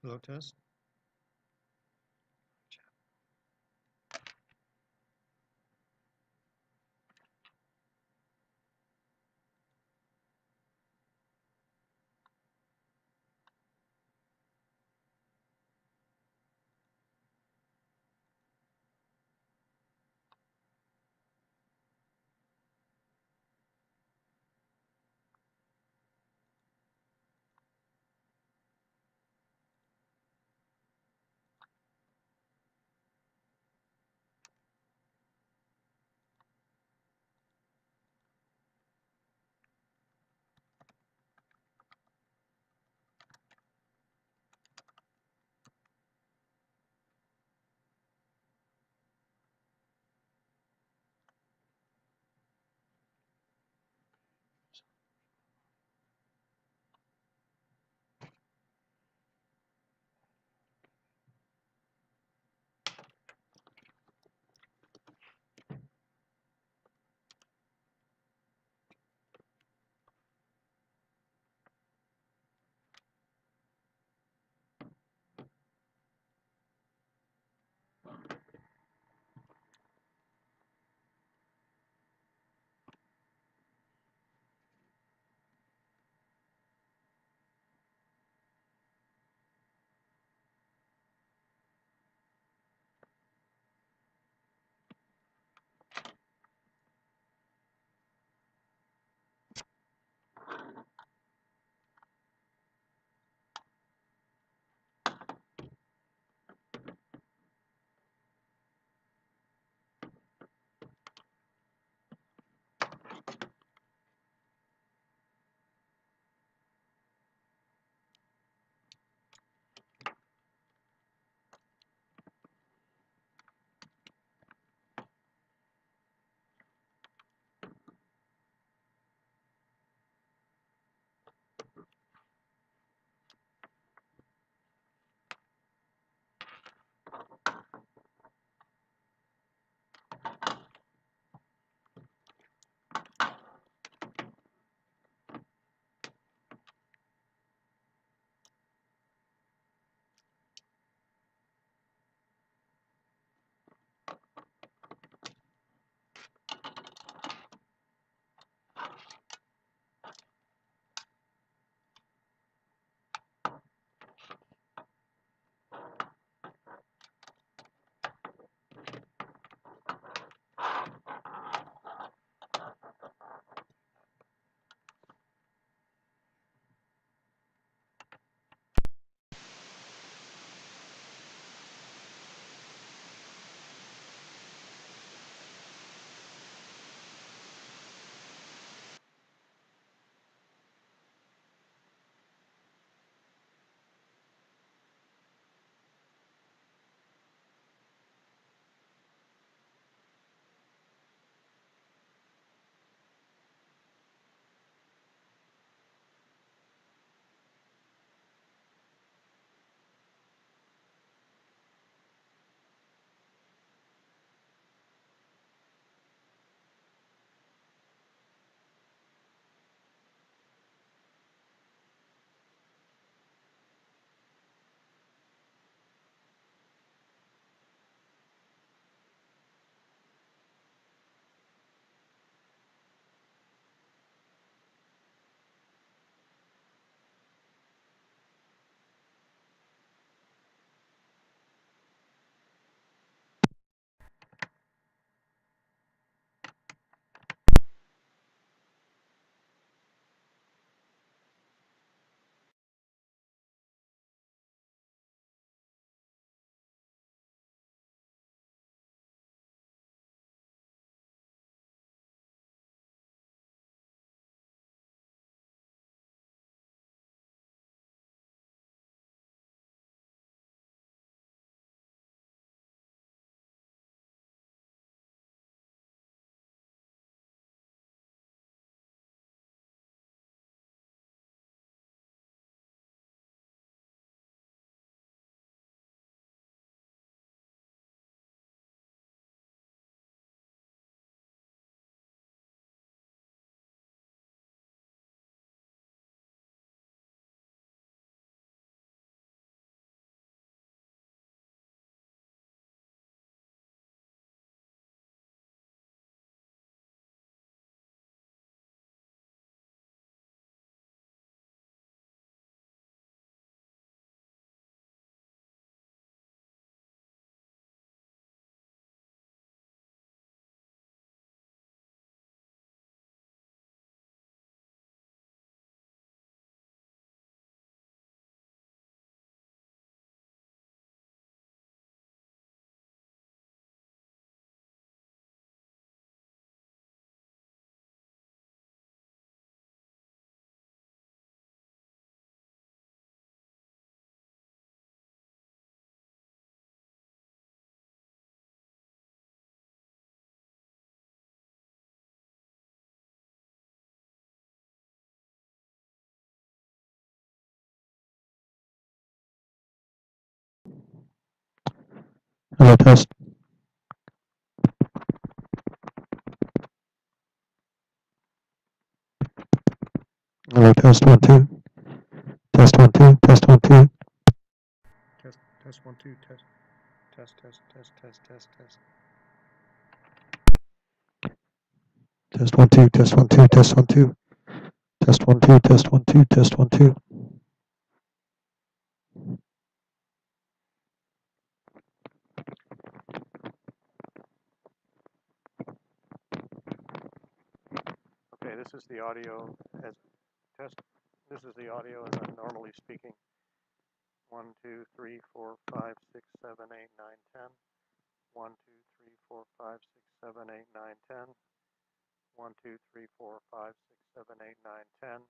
Hello, test. Hello, test. Hello, test 1 2. Test 1 2. Test 1 2. Test 1 2. Test. Test 1 2. Test 1 2. Test 1 2. Test 1 2. Test 1 2. Test 1 2. Okay, this is the audio as test. This is the audio as I'm normally speaking. 1 2 3 4 5 6 7 8 9 10. 1 2 3 4 5 6 7 8 9 10. 1 2 3 4 5 6 7 8 9 10.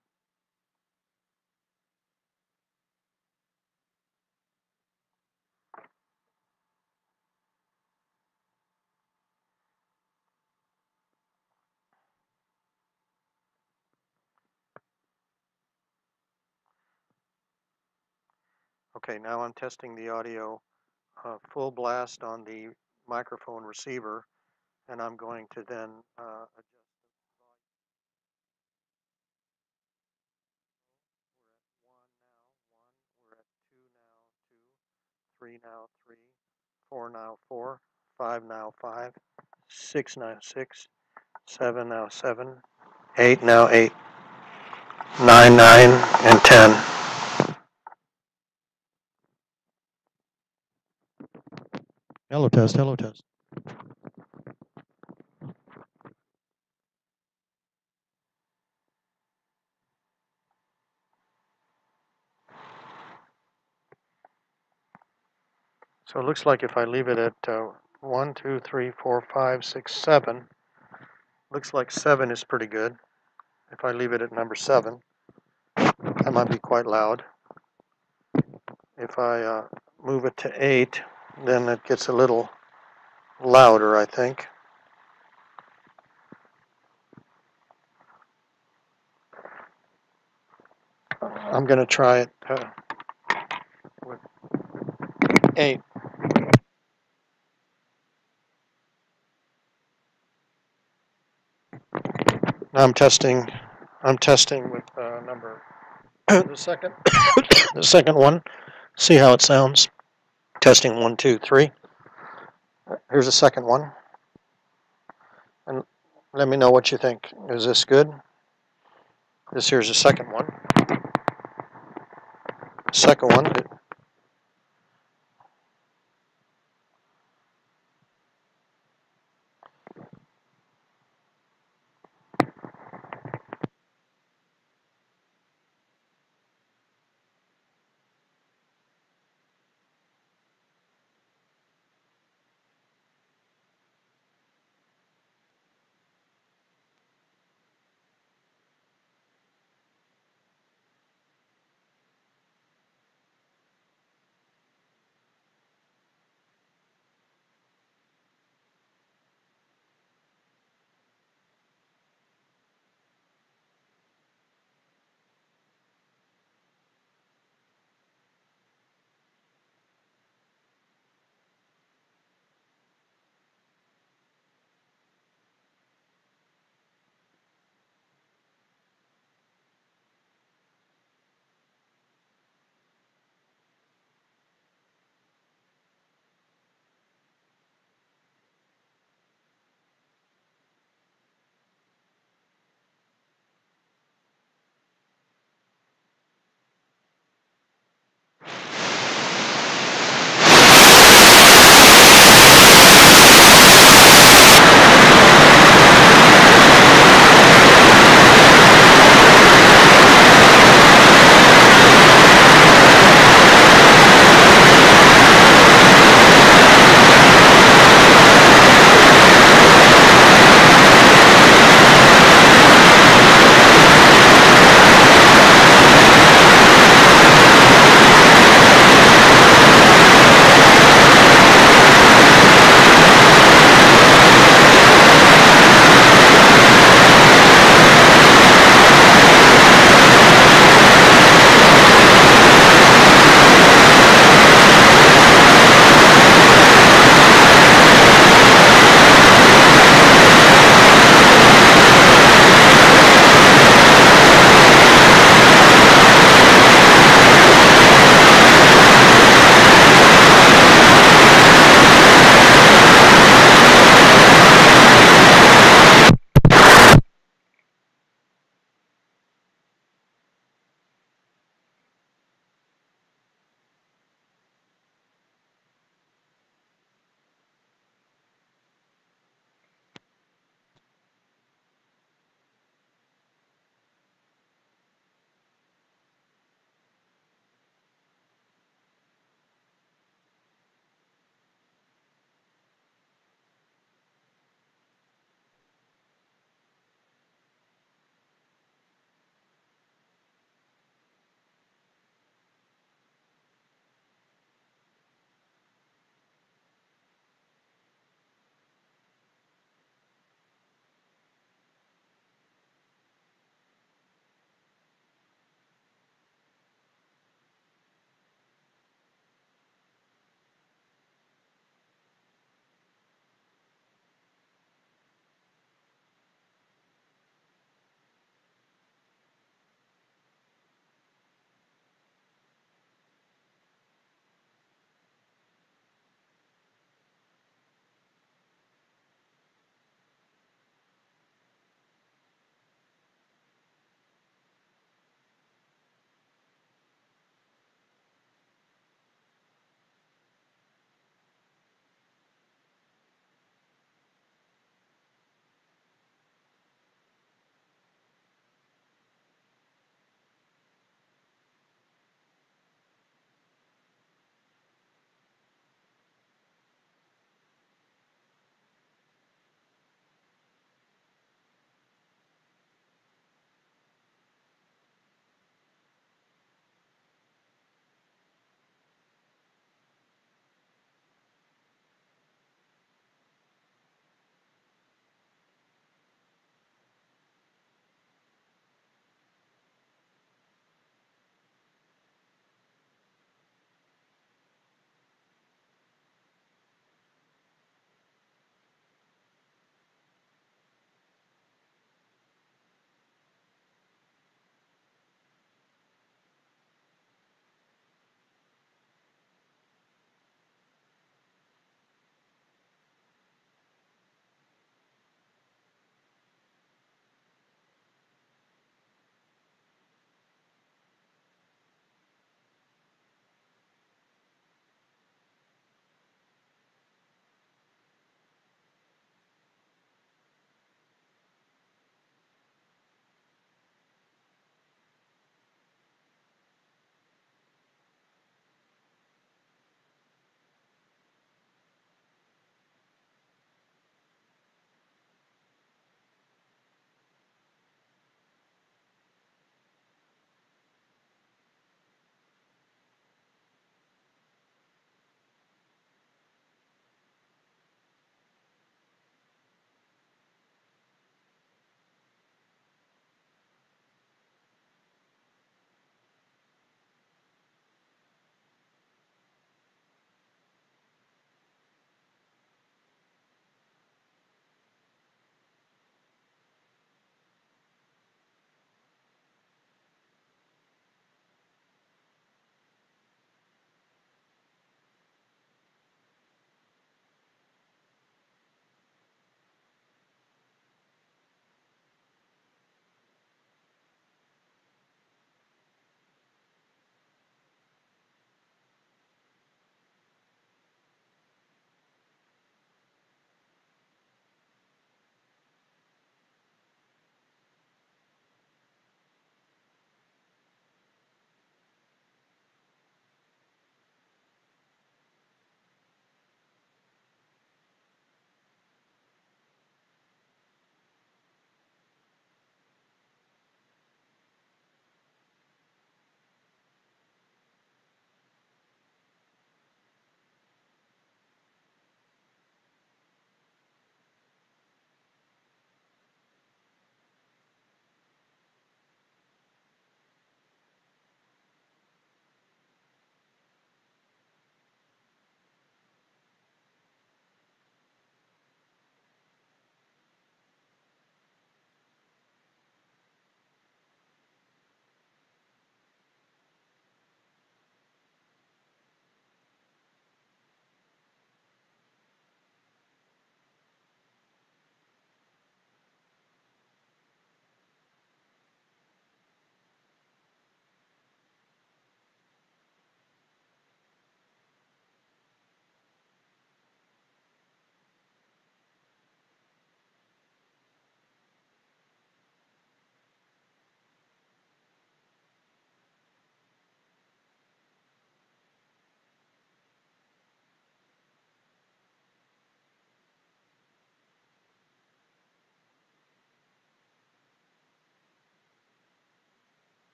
Okay, now I'm testing the audio full blast on the microphone receiver, and I'm going to then adjust. We're at 1 now, 1. We're at 2 now, 2. 3 now, 3. 4 now, 4. 5 now, 5. 6 now, 6. 7 now, 7. 8 now, 8. 9, 9, and 10. Hello, test. Hello, test. So it looks like if I leave it at 1, 2, 3, 4, 5, 6, 7, looks like 7 is pretty good. If I leave it at number 7, that might be quite loud. If I move it to 8, then it gets a little louder, I think. I'm going to try it with 8. Now I'm testing with number the second the second one. See how it sounds. Testing 1, 2, 3. Here's the second one, and let me know what you think. Is this good? This here's the second one. Second one.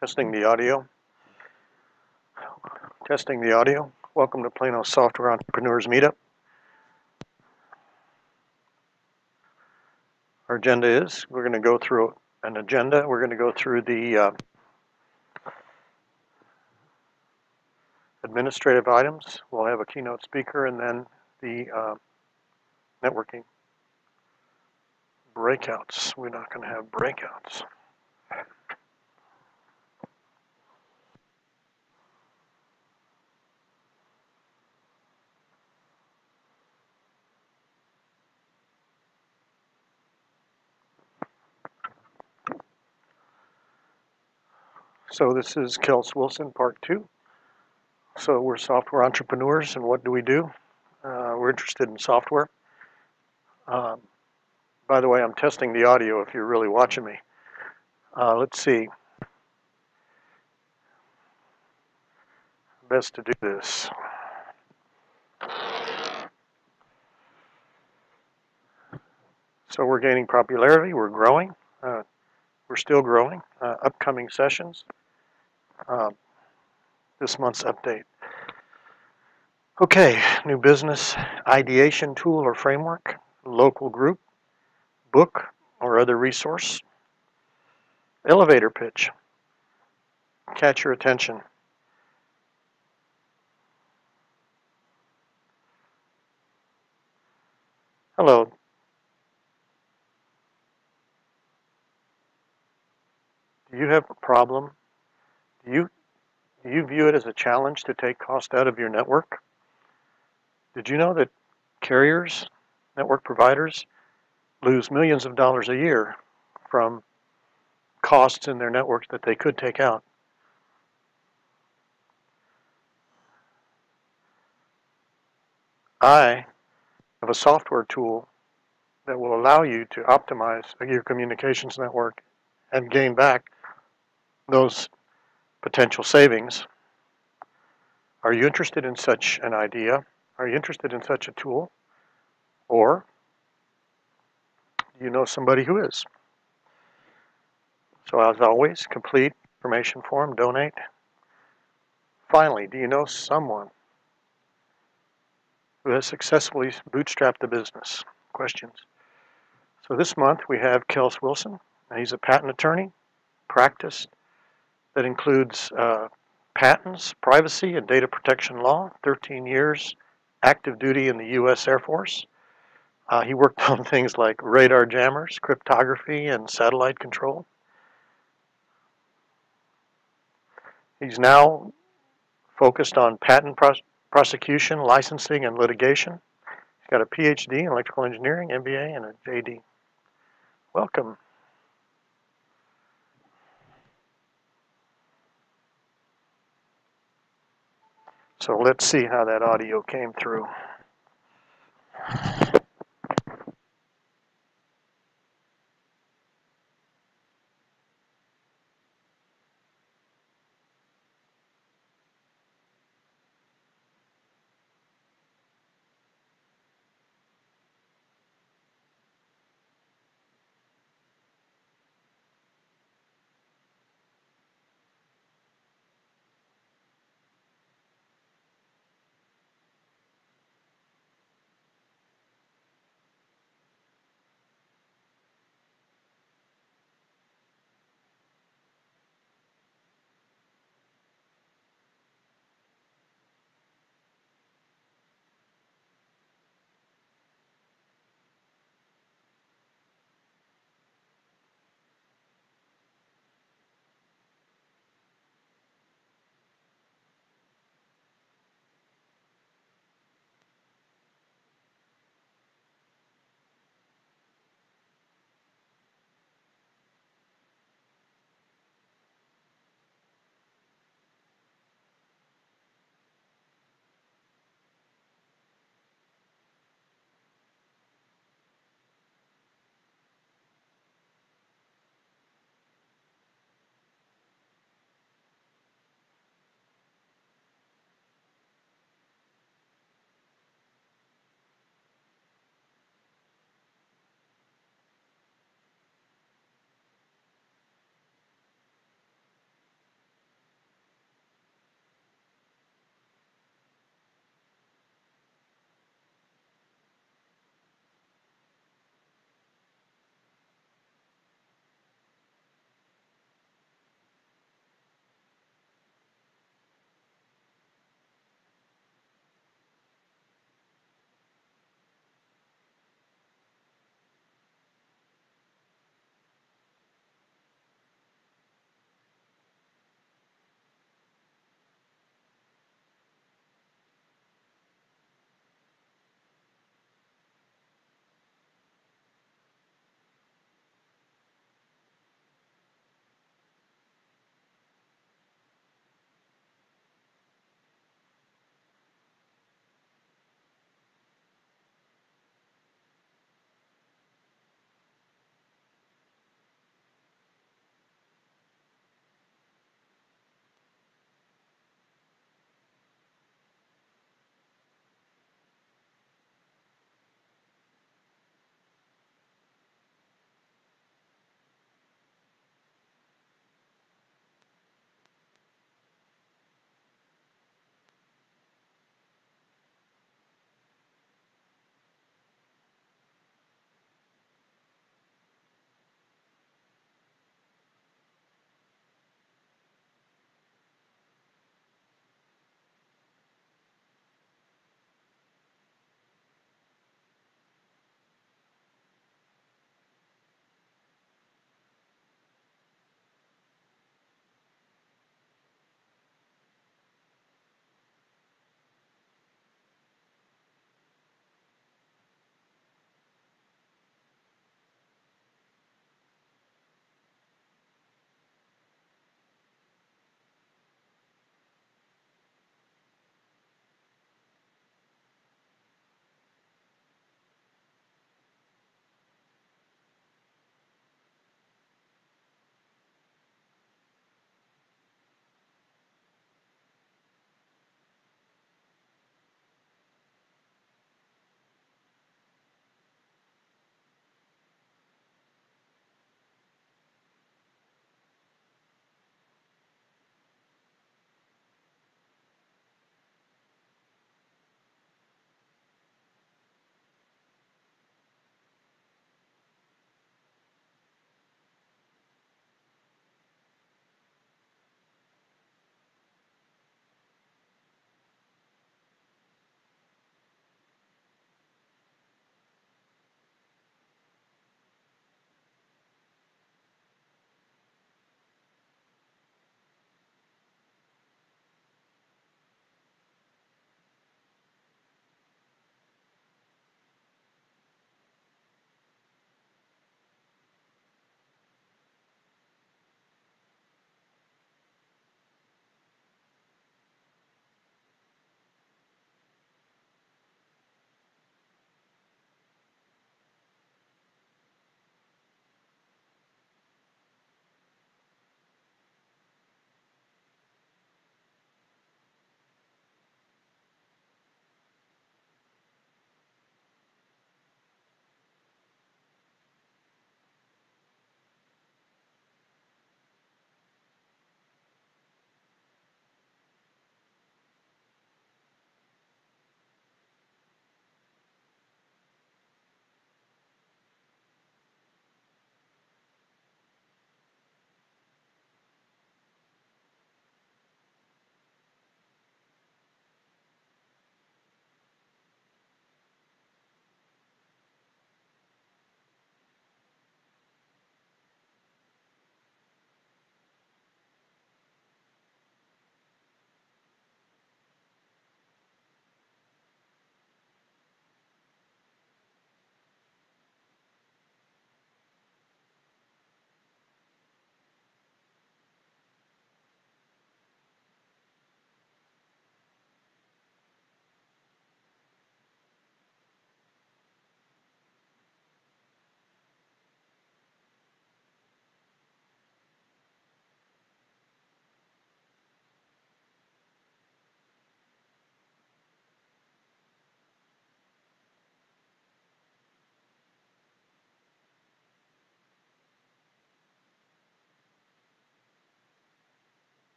Testing the audio. Testing the audio. Welcome to Plano Software Entrepreneurs Meetup. Our agenda is we're going to go through an agenda. We're going to go through the administrative items. We'll have a keynote speaker and then the networking breakouts. We're not going to have breakouts. So this is Kels Wilson, part 2. So we're software entrepreneurs, and what do we do? We're interested in software. By the way, I'm testing the audio if you're really watching me. Let's see. Best to do this. So we're gaining popularity. We're growing. We're still growing. Upcoming sessions. This month's update. Okay, new business ideation tool or framework, local group, book or other resource, elevator pitch, catch your attention. Hello. Do you have a problem? Do you view it as a challenge to take cost out of your network? Did you know that carriers, network providers, lose millions of dollars a year from costs in their networks that they could take out? I have a software tool that will allow you to optimize your communications network and gain back those potential savings. Are you interested in such an idea? Are you interested in such a tool? Or do you know somebody who is? So as always, complete information form, donate. Finally, do you know someone who has successfully bootstrapped the business? Questions. So this month we have Kels Wilson. He's a patent attorney, practice that includes patents, privacy, and data protection law, 13 years active duty in the U.S. Air Force. He worked on things like radar jammers, cryptography, and satellite control. He's now focused on patent prosecution, licensing, and litigation. He's got a PhD in electrical engineering, MBA, and a JD. Welcome. So let's see how that audio came through.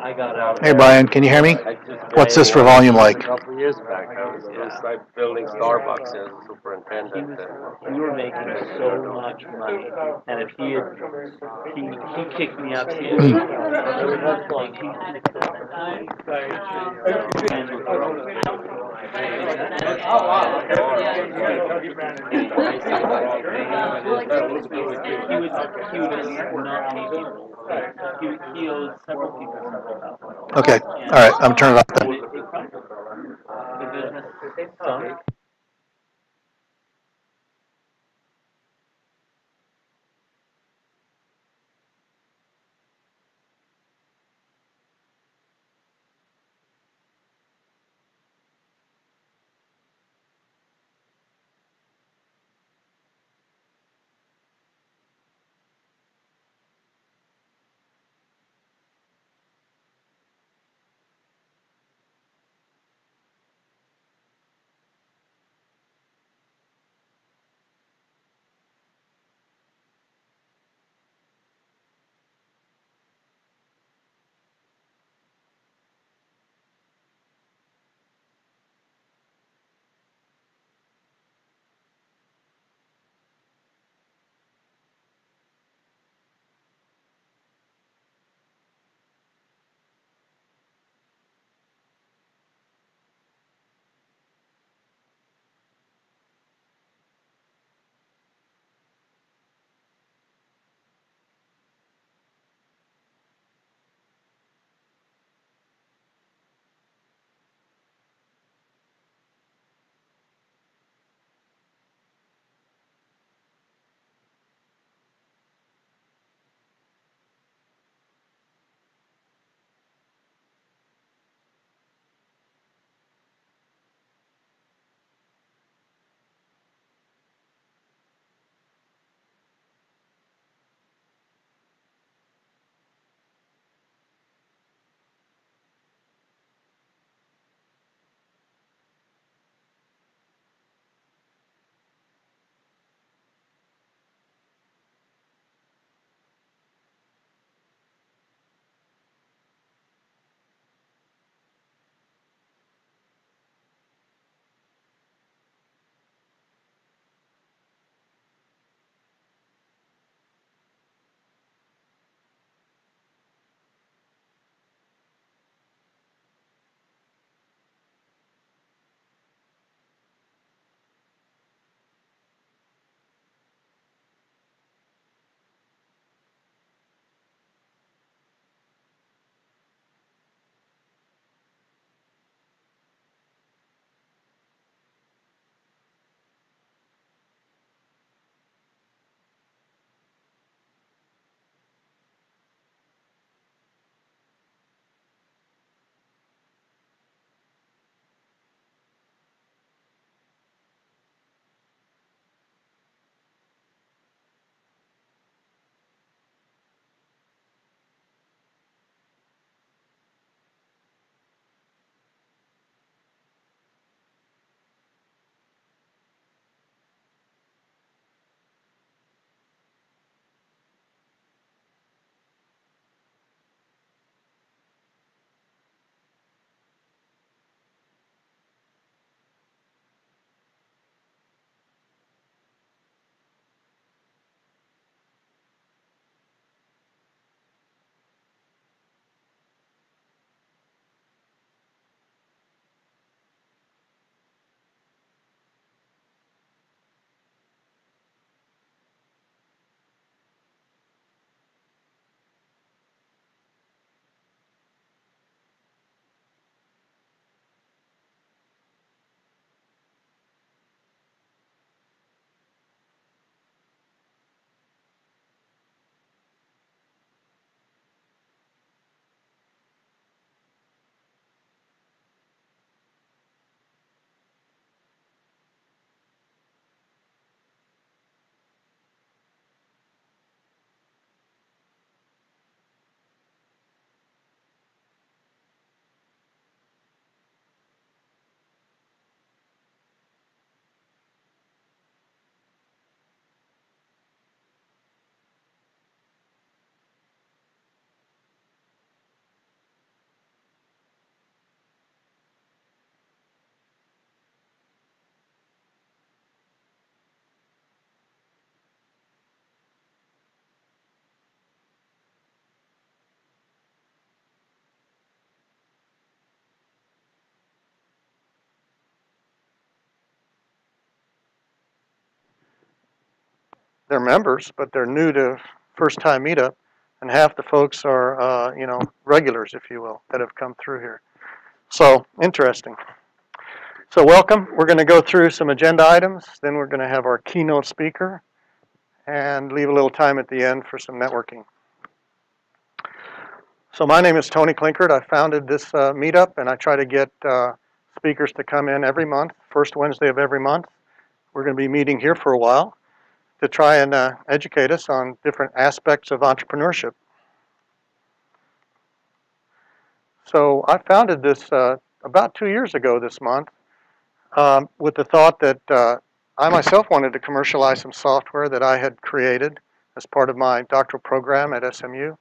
Hey Brian, can you hear me? What's this for volume like? A couple of years back, I was inside building Starbucks as a superintendent. We were making so much money, and if he kicked me up, he was like he owed several people several thousand. Okay, all right, I'm turning it off then. The business sunk. they're members, but they're new to first-time meetup, and half the folks are, regulars, if you will, that have come through here. So, interesting. So welcome. We're going to go through some agenda items, then we're going to have our keynote speaker, and leave a little time at the end for some networking. So my name is Tony Klinkert. I founded this meetup, and I try to get speakers to come in every month, first Wednesday of every month. We're going to be meeting here for a while to try and educate us on different aspects of entrepreneurship. So I founded this about 2 years ago this month with the thought that I myself wanted to commercialize some software that I had created as part of my doctoral program at SMU,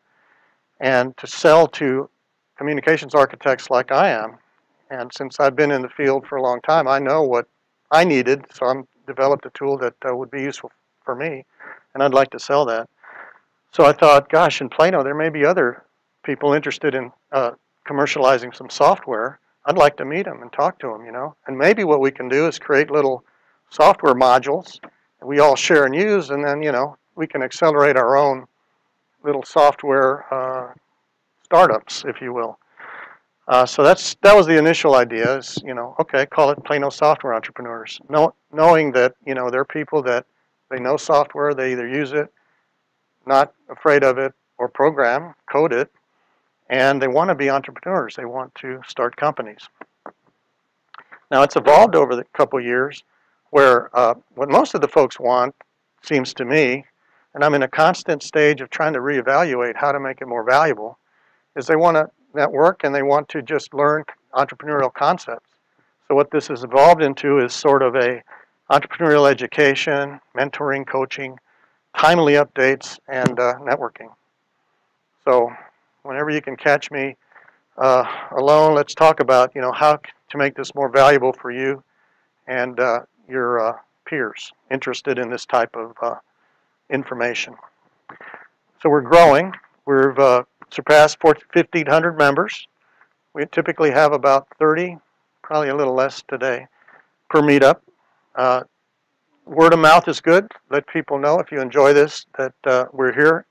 and to sell to communications architects like I am. And since I've been in the field for a long time, I know what I needed, so I developed a tool that would be useful for me, and I'd like to sell that. So I thought, gosh, in Plano, there may be other people interested in commercializing some software. I'd like to meet them and talk to them, And maybe what we can do is create little software modules that we all share and use, and then, we can accelerate our own little software startups, if you will. So that was the initial idea. Is okay, call it Plano Software Entrepreneurs. Knowing that there are people that they know software, they either use it, not afraid of it, or code it, and they want to be entrepreneurs. They want to start companies. Now it's evolved over the couple years, where what most of the folks want, seems to me, and I'm in a constant stage of trying to reevaluate how to make it more valuable, is they want to network and they want to just learn entrepreneurial concepts. So what this has evolved into is sort of a entrepreneurial education, mentoring, coaching, timely updates, and networking. So whenever you can catch me alone, let's talk about how to make this more valuable for you and your peers interested in this type of information. So we're growing. We've surpassed 1,500 members. We typically have about 30, probably a little less today, per meetup. Word of mouth is good. Let people know if you enjoy this that we're here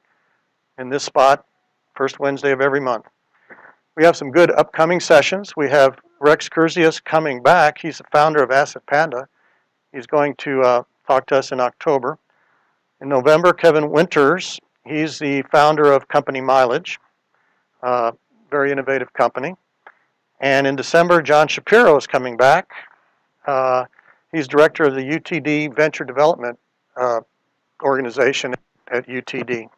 in this spot, first Wednesday of every month. We have some good upcoming sessions. We have Rex Kurzius coming back. He's the founder of Asset Panda. He's going to talk to us in October. In November, Kevin Winters. He's the founder of Company Mileage, very innovative company. And in December, John Shapiro is coming back. He's director of the UTD Venture Development organization at UTD.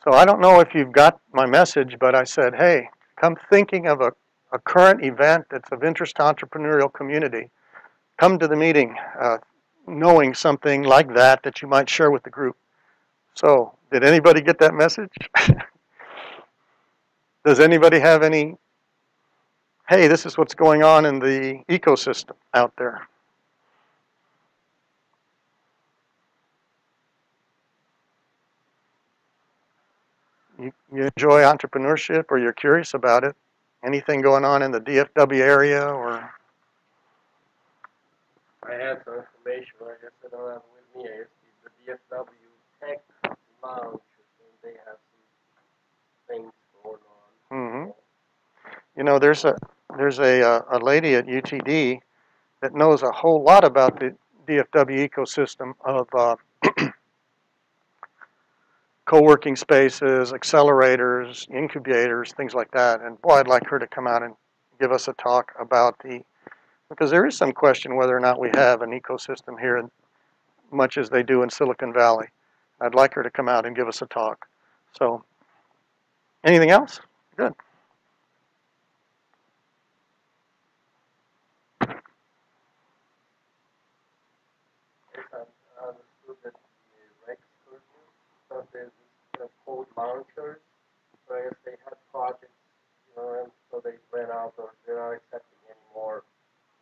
So I don't know if you've got my message, but I said, hey, come thinking of a current event that's of interest to entrepreneurial community. Come to the meeting knowing something like that you might share with the group. So did anybody get that message? Does anybody have any, hey, this is what's going on in the ecosystem out there? You enjoy entrepreneurship, or you're curious about it? Anything going on in the DFW area, or? I have some information, I guess I don't have it with me. I guess the DFW Tech Lounge, and they have some things going on. Mm-hmm. There's a lady at UTD that knows a whole lot about the DFW ecosystem of co-working spaces, accelerators, incubators, things like that. And boy, I'd like her to come out and give us a talk about because there is some question whether or not we have an ecosystem here much as they do in Silicon Valley. I'd like her to come out and give us a talk. So, anything else? Good. Code launchers, so I guess they had projects, and so they ran out, or they're not accepting any more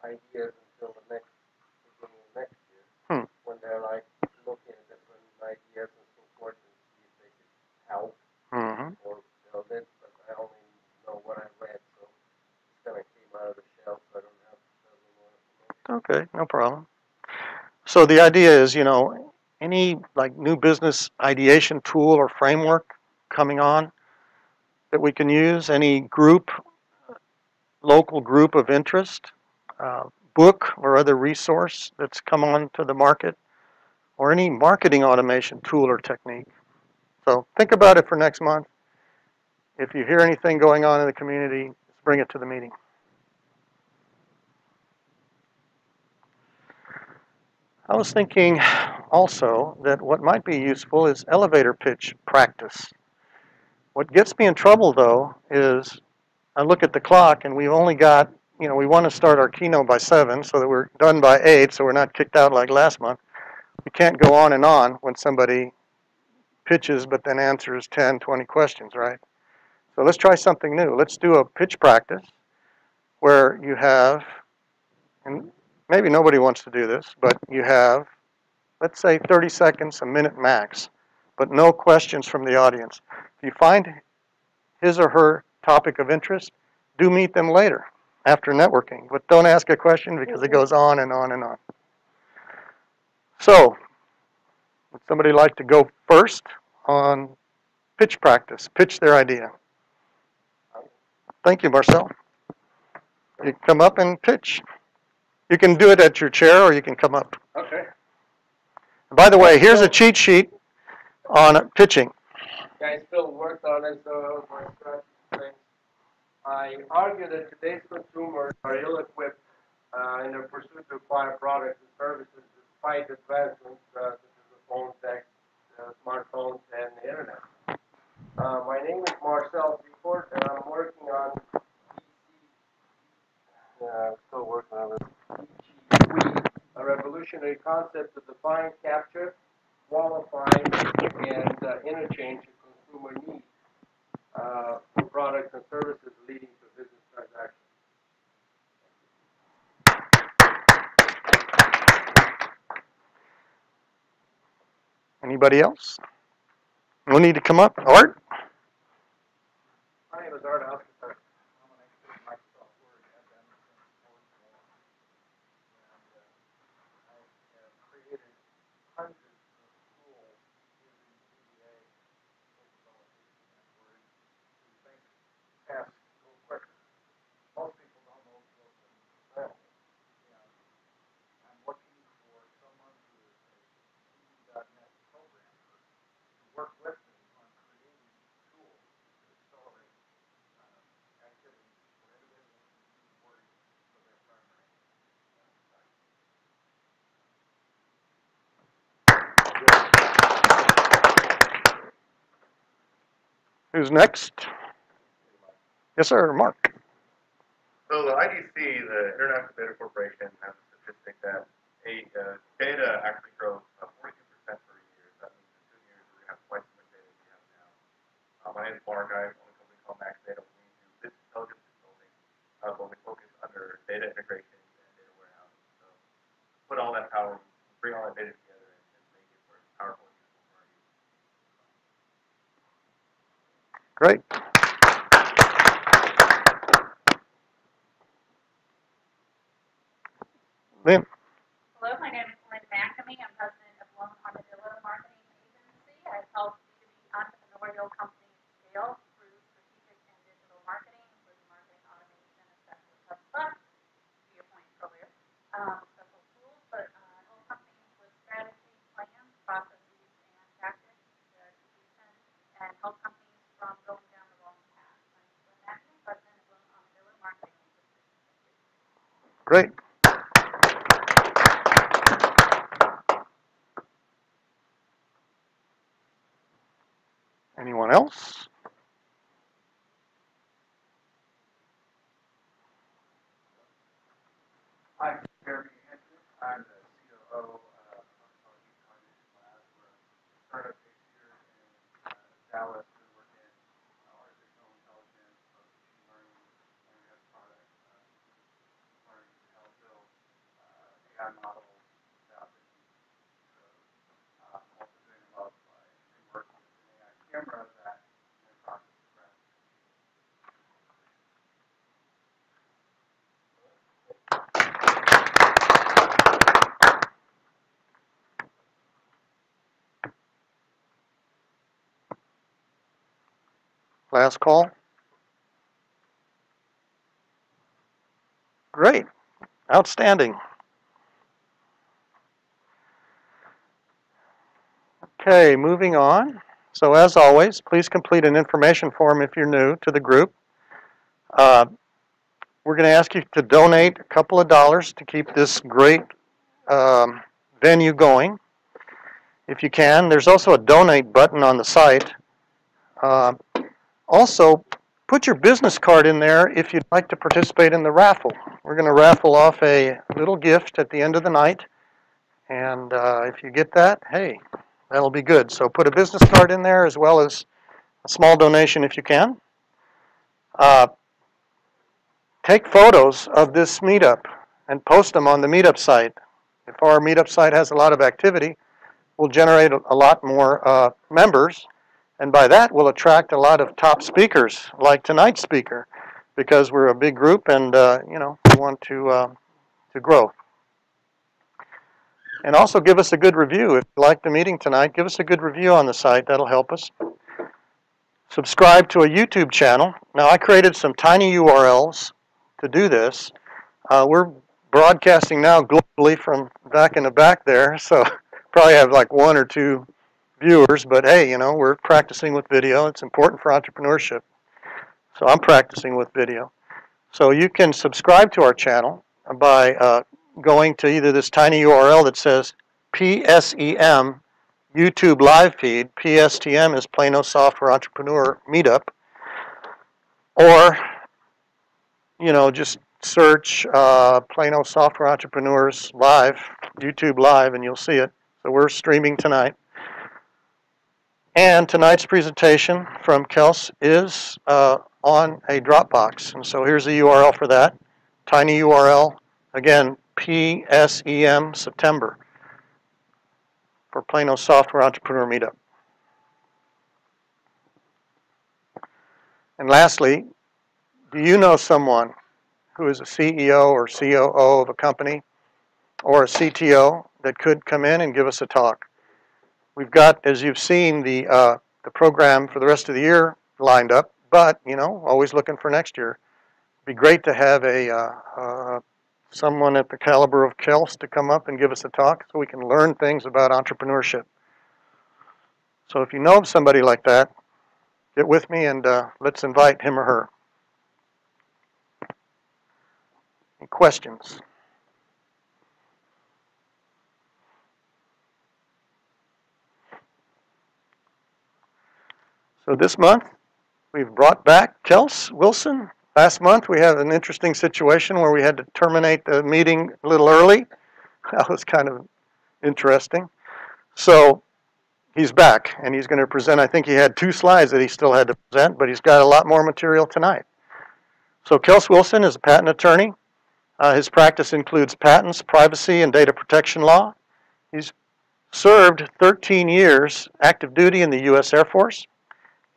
ideas until the beginning of next year, when they're like looking at different ideas and so forth and see if they could help or build it. But I only know what I read, so it's kind of came out of the shell, so I don't have any more information. Okay, no problem. So the idea is, any like new business ideation tool or framework coming on that we can use, any local group of interest, book or other resource that's come on to the market, or any marketing automation tool or technique. So think about it for next month. If you hear anything going on in the community, bring it to the meeting. I was thinking also that what might be useful is elevator pitch practice. What gets me in trouble, though, is I look at the clock and we've only got, we want to start our keynote by 7 so that we're done by 8 so we're not kicked out like last month. We can't go on and on when somebody pitches but then answers 10, 20 questions, right? So let's try something new. Let's do a pitch practice where you have, and maybe nobody wants to do this, but you have, let's say 30 seconds, a minute max, but no questions from the audience. If you find his or her topic of interest, do meet them later after networking, but don't ask a question because it goes on and on and on. So, would somebody like to go first on pitch practice, pitch their idea? Thank you, Marcel. You come up and pitch. You can do it at your chair or you can come up. Okay. And by the way, here's a cheat sheet on pitching. I still worked on it, so my strategy things. I argue that today's consumers are ill-equipped in their pursuit to acquire products and services despite advancements such as the phone, text, smartphones, and the internet. My name is Marcel Seaford, and I'm working on still working on it. A revolutionary concept to define, capture, qualify, and interchange a consumer needs for products and services leading to business transactions. Anybody else? No need to come up. Art? My name is Art Alcantara. I'm an expert in Microsoft Word and Emerson Portable. And I have created hundreds of tools using VBA capabilities and Word to make tasks go quicker. Most people don't know what's available. And I'm looking for someone who is a C.NET programmer to work with me on creating tools to accelerate activities for individuals who use Word for their primary Who's next? Yes, sir, Mark. So the IDC, the International Data Corporation, has a statistic that data actually grows 42% per year. That means in 2 years we're going to have twice as much data as we have now. My name is Mark. I own a company called Max Data. We do business intelligence consulting, but we focus under data integration and data warehousing. So put all that power, bring all that data together, and make it powerful and useful for our users. Great. Lynn. Hello, my name is Lynn McNamee. I'm president of Plano Marketing Agency. I help B2B entrepreneurial companies scale through strategic and digital marketing, including marketing automation, especially HubSpot, to your point earlier. Several tools, but I help companies with strategy, plans, processes, and tactics, their execution, and help companies from going down the wrong path. I'm Lynn McNamee, president of Plano Marketing Agency. Great. Anyone else? Hi, Jeremy Andrews. I'm the COO of e-commerce labs. We're a startup based here in Dallas. We work in artificial intelligence, both machine learning, and we have product learning to help build AI models without the need to code. Also doing a lot of interesting work with an AI camera that processes graphics. Last call. Great. Outstanding. Okay, moving on. So as always, please complete an information form if you're new to the group. We're going to ask you to donate a couple of dollars to keep this great venue going. If you can, there's also a donate button on the site. Also, put your business card in there if you'd like to participate in the raffle. We're going to raffle off a little gift at the end of the night. And if you get that, hey, that'll be good. So put a business card in there as well as a small donation if you can. Take photos of this meetup and post them on the meetup site. If our meetup site has a lot of activity, we'll generate a lot more members. And by that, we'll attract a lot of top speakers, like tonight's speaker, because we're a big group and, we want to grow. And also give us a good review. If you like the meeting tonight, give us a good review on the site. That'll help us. Subscribe to a YouTube channel. Now, I created some tiny URLs to do this. We're broadcasting now globally from back in the back there, so probably have like 1 or 2 viewers, but hey, we're practicing with video. It's important for entrepreneurship. So I'm practicing with video. So you can subscribe to our channel by going to either this tiny URL that says PSEM YouTube live feed. PSTM is Plano Software Entrepreneur Meetup. Or, just search Plano Software Entrepreneurs Live, YouTube Live, and you'll see it. So we're streaming tonight. And tonight's presentation from Kels is on a Dropbox. And so here's the URL for that. Tiny URL, again, PSEM September for Plano Software Entrepreneur Meetup. And lastly, do you know someone who is a CEO or COO of a company or a CTO that could come in and give us a talk? We've got, as you've seen, the program for the rest of the year lined up, but, always looking for next year. It'd be great to have someone at the caliber of Kels to come up and give us a talk so we can learn things about entrepreneurship. So if you know of somebody like that, get with me and let's invite him or her. Any questions? So this month, we've brought back Kels Wilson. Last month, we had an interesting situation where we had to terminate the meeting a little early. That was kind of interesting. So he's back, and he's going to present. I think he had 2 slides that he still had to present, but he's got a lot more material tonight. So Kels Wilson is a patent attorney. His practice includes patents, privacy, and data protection law. He's served 13 years active duty in the U.S. Air Force.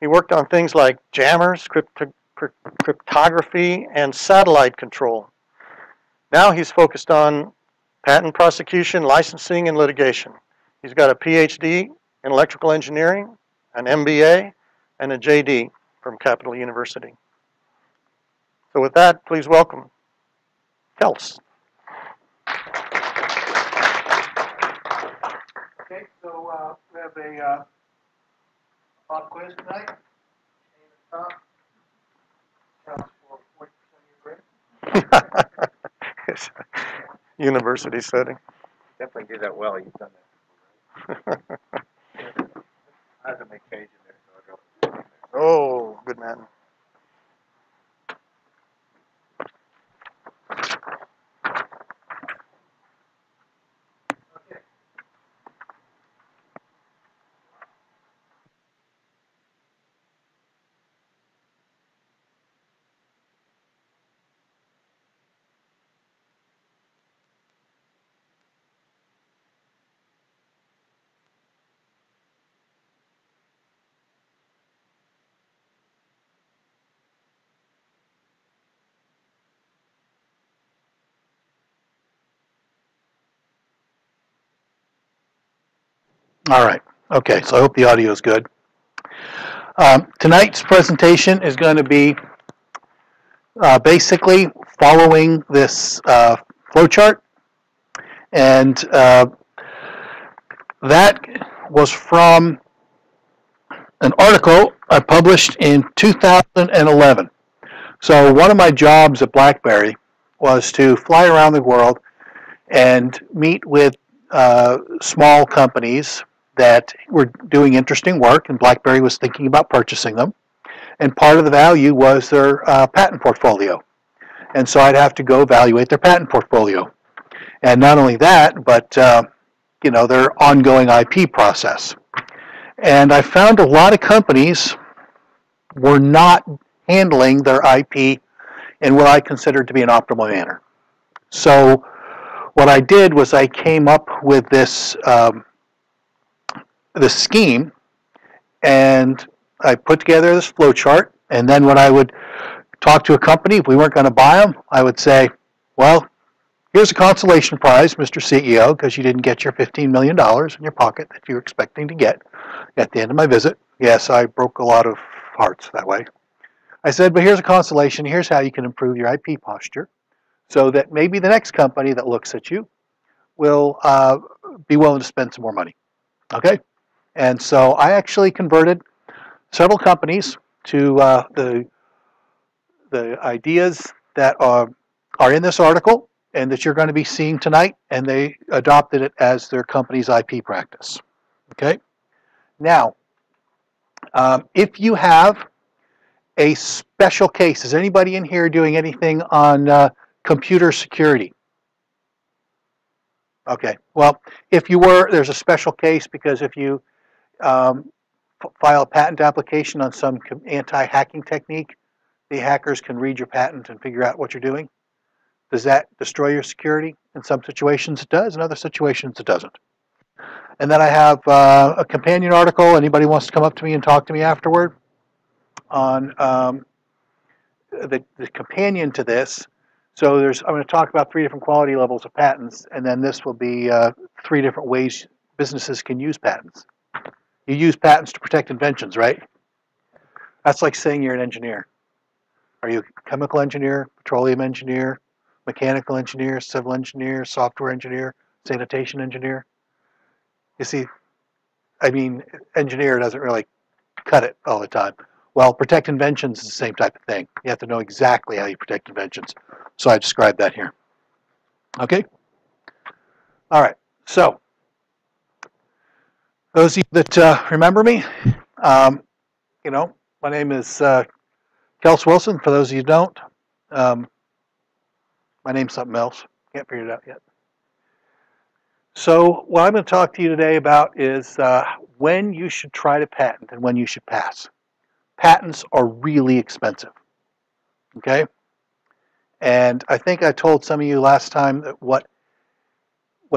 He worked on things like jammers, cryptography, and satellite control. Now he's focused on patent prosecution, licensing, and litigation. He's got a PhD in electrical engineering, an MBA, and a JD from Capital University. So with that, please welcome Kels. Okay, so we have a pop quiz tonight. Name at the top. Counts for 40% of your grade. It's a university setting. Definitely do that well. You've done that. I have to make cage in there, so I'll go. Oh, good man. Okay. All right. Okay, so I hope the audio is good. Tonight's presentation is going to be basically following this flowchart, and that was from an article I published in 2011. So one of my jobs at BlackBerry was to fly around the world and meet with small companies that were doing interesting work, and BlackBerry was thinking about purchasing them. And part of the value was their patent portfolio. And so I'd have to go evaluate their patent portfolio. And not only that, but their ongoing IP process. And I found a lot of companies were not handling their IP in what I considered to be an optimal manner. So what I did was I came up with this scheme, and I put together this flow chart. And then when I would talk to a company, if we weren't going to buy them, I would say, well, here's a consolation prize, Mr. CEO, because you didn't get your $15 million in your pocket that you were expecting to get at the end of my visit. Yes, I broke a lot of hearts that way. I said, but here's a consolation. Here's how you can improve your IP posture so that maybe the next company that looks at you will be willing to spend some more money. Okay? And so I actually converted several companies to the ideas that are in this article and that you're going to be seeing tonight, and they adopted it as their company's IP practice. Okay? Now, if you have a special case, is anybody in here doing anything on computer security? Okay, well, if you were, there's a special case, because if you file a patent application on some anti-hacking technique, the hackers can read your patent and figure out what you're doing. Does that destroy your security? In some situations it does, in other situations it doesn't. And then I have a companion article. Anybody wants to come up to me and talk to me afterward on the companion to this. So I'm going to talk about 3 different quality levels of patents, and then this will be 3 different ways businesses can use patents. You use patents to protect inventions, right? That's like saying you're an engineer. Are you a chemical engineer, petroleum engineer, mechanical engineer, civil engineer, software engineer, sanitation engineer? You see, I mean, engineer doesn't really cut it all the time. Well, protect inventions is the same type of thing. You have to know exactly how you protect inventions. So I described that here. Okay? All right. So, those of you that remember me, my name is Kels Wilson. For those of you who don't, my name's something else. Can't figure it out yet. So what I'm going to talk to you today about is when you should try to patent and when you should pass. Patents are really expensive. Okay? And I think I told some of you last time that what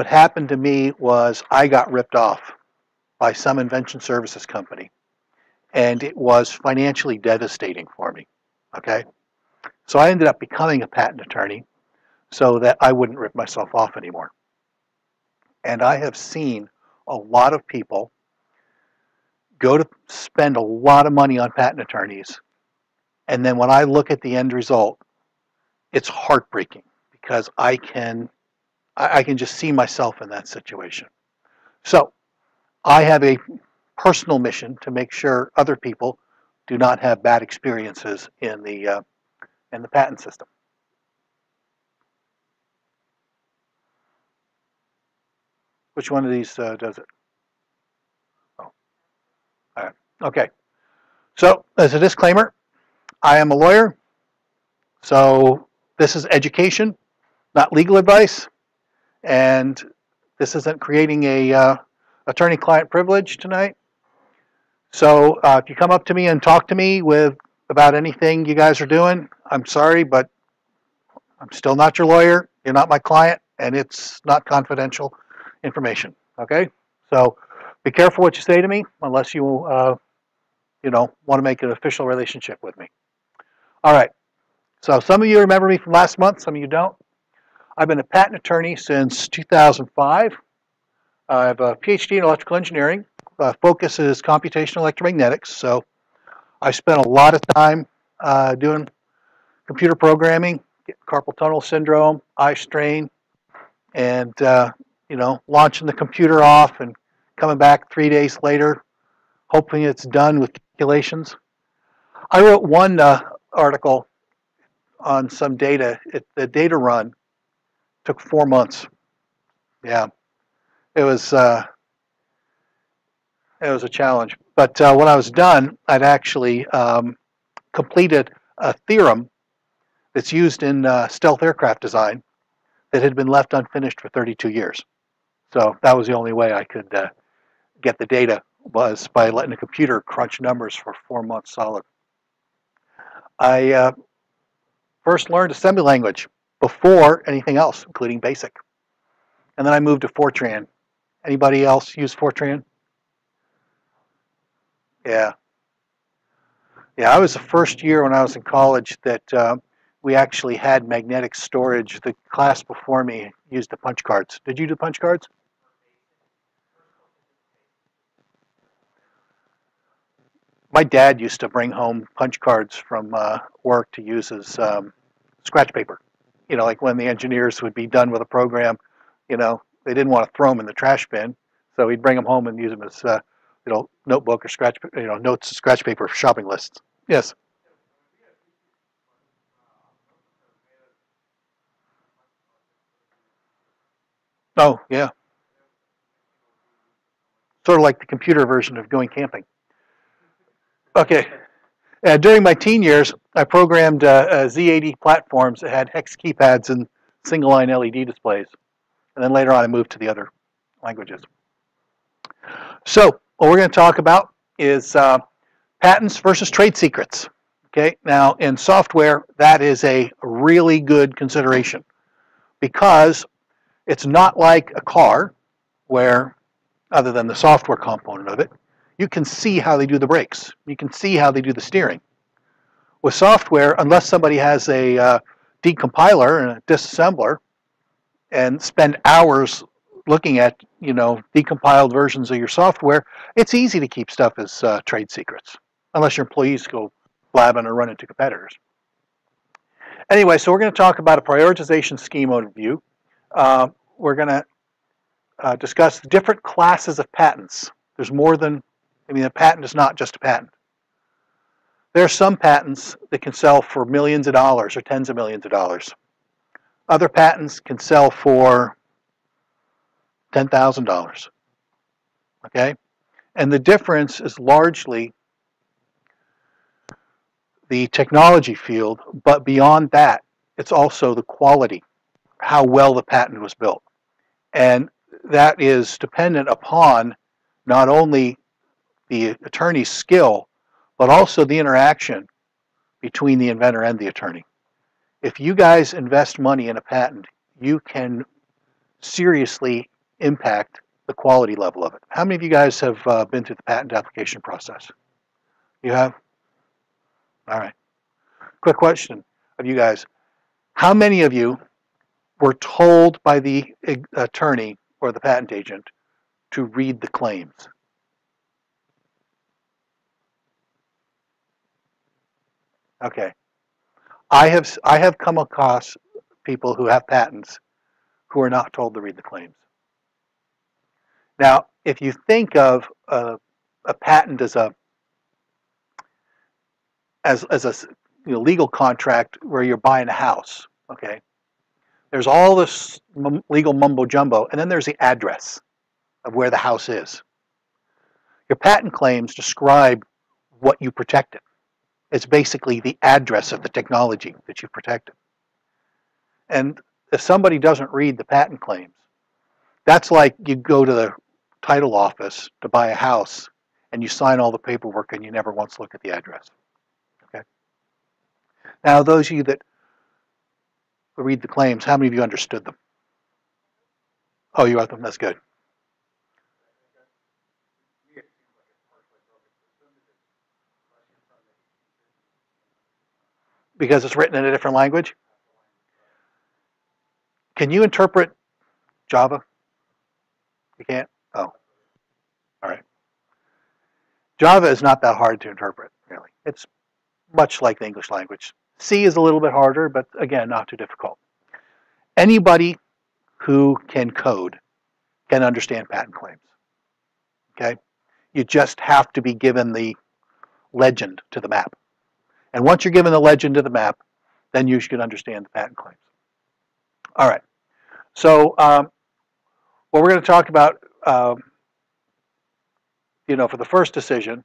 happened to me was I got ripped off by some invention services company. And it was financially devastating for me. Okay? So I ended up becoming a patent attorney so that I wouldn't rip myself off anymore. And I have seen a lot of people go to spend a lot of money on patent attorneys, and then when I look at the end result, it's heartbreaking because I can just see myself in that situation. So I have a personal mission to make sure other people do not have bad experiences in the patent system. Which one of these does it? Oh, all right. Okay. So as a disclaimer, I am a lawyer, so this is education, not legal advice, and this isn't creating a attorney-client privilege tonight. So if you come up to me and talk to me about anything you guys are doing, I'm sorry, but I'm still not your lawyer. You're not my client, and it's not confidential information. Okay? So be careful what you say to me, unless you want to make an official relationship with me. All right. So some of you remember me from last month, some of you don't. I've been a patent attorney since 2005. I have a PhD in electrical engineering. Focus is computational electromagnetics. So I spent a lot of time doing computer programming, carpal tunnel syndrome, eye strain, and launching the computer off and coming back 3 days later, hoping it's done with calculations. I wrote one article on some data. The data run took 4 months. Yeah, it was a challenge. But when I was done, I'd actually completed a theorem that's used in stealth aircraft design that had been left unfinished for 32 years. So that was the only way I could get the data, was by letting the computer crunch numbers for 4 months solid. I first learned assembly language before anything else, including BASIC. And then I moved to Fortran. Anybody else use Fortran? Yeah. Yeah, I was the first year when I was in college that we actually had magnetic storage. The class before me used the punch cards. Did you do punch cards? My dad used to bring home punch cards from work to use as scratch paper. Like when the engineers would be done with a program, they didn't want to throw them in the trash bin, so he'd bring them home and use them as notebook or notes, scratch paper for shopping lists. Yes. Oh, yeah. Sort of like the computer version of going camping. Okay. During my teen years, I programmed Z80 platforms that had hex keypads and single line LED displays. And then later on, I moved to the other languages. So what we're going to talk about is patents versus trade secrets. Okay. Now, in software, that is a really good consideration because it's not like a car where, other than the software component of it, you can see how they do the brakes. You can see how they do the steering. With software, unless somebody has a decompiler and a disassembler and spend hours looking at decompiled versions of your software, it's easy to keep stuff as trade secrets, unless your employees go blabbing or run into competitors. Anyway, so we're going to talk about a prioritization scheme overview. We're going to discuss different classes of patents. There's more than, a patent is not just a patent. There are some patents that can sell for millions of dollars or tens of millions of dollars. Other patents can sell for $10,000. Okay? And the difference is largely the technology field, but beyond that, it's also the quality, how well the patent was built. And that is dependent upon not only the attorney's skill, but also the interaction between the inventor and the attorney. If you guys invest money in a patent, you can seriously impact the quality level of it. How many of you guys have been through the patent application process? You have? All right. Quick question of you guys. How many of you were told by the attorney or the patent agent to read the claims? Okay. I have come across people who have patents who are not told to read the claims. Now, if you think of a patent as a legal contract where you're buying a house, okay? There's all this legal mumbo jumbo, and then there's the address of where the house is. Your patent claims describe what you protected. It's basically the address of the technology that you protected. And if somebody doesn't read the patent claims, that's like you go to the title office to buy a house and you sign all the paperwork and you never once look at the address. Okay. Now, those of you that read the claims, how many of you understood them? Oh, you got them. That's good. Because it's written in a different language? Can you interpret Java? You can't? Oh. All right. Java is not that hard to interpret, really. It's much like the English language. C is a little bit harder, but again, not too difficult. Anybody who can code can understand patent claims. Okay? You just have to be given the legend to the map. And once you're given the legend to the map, then you should understand the patent claims. All right. So what we're going to talk about, for the first decision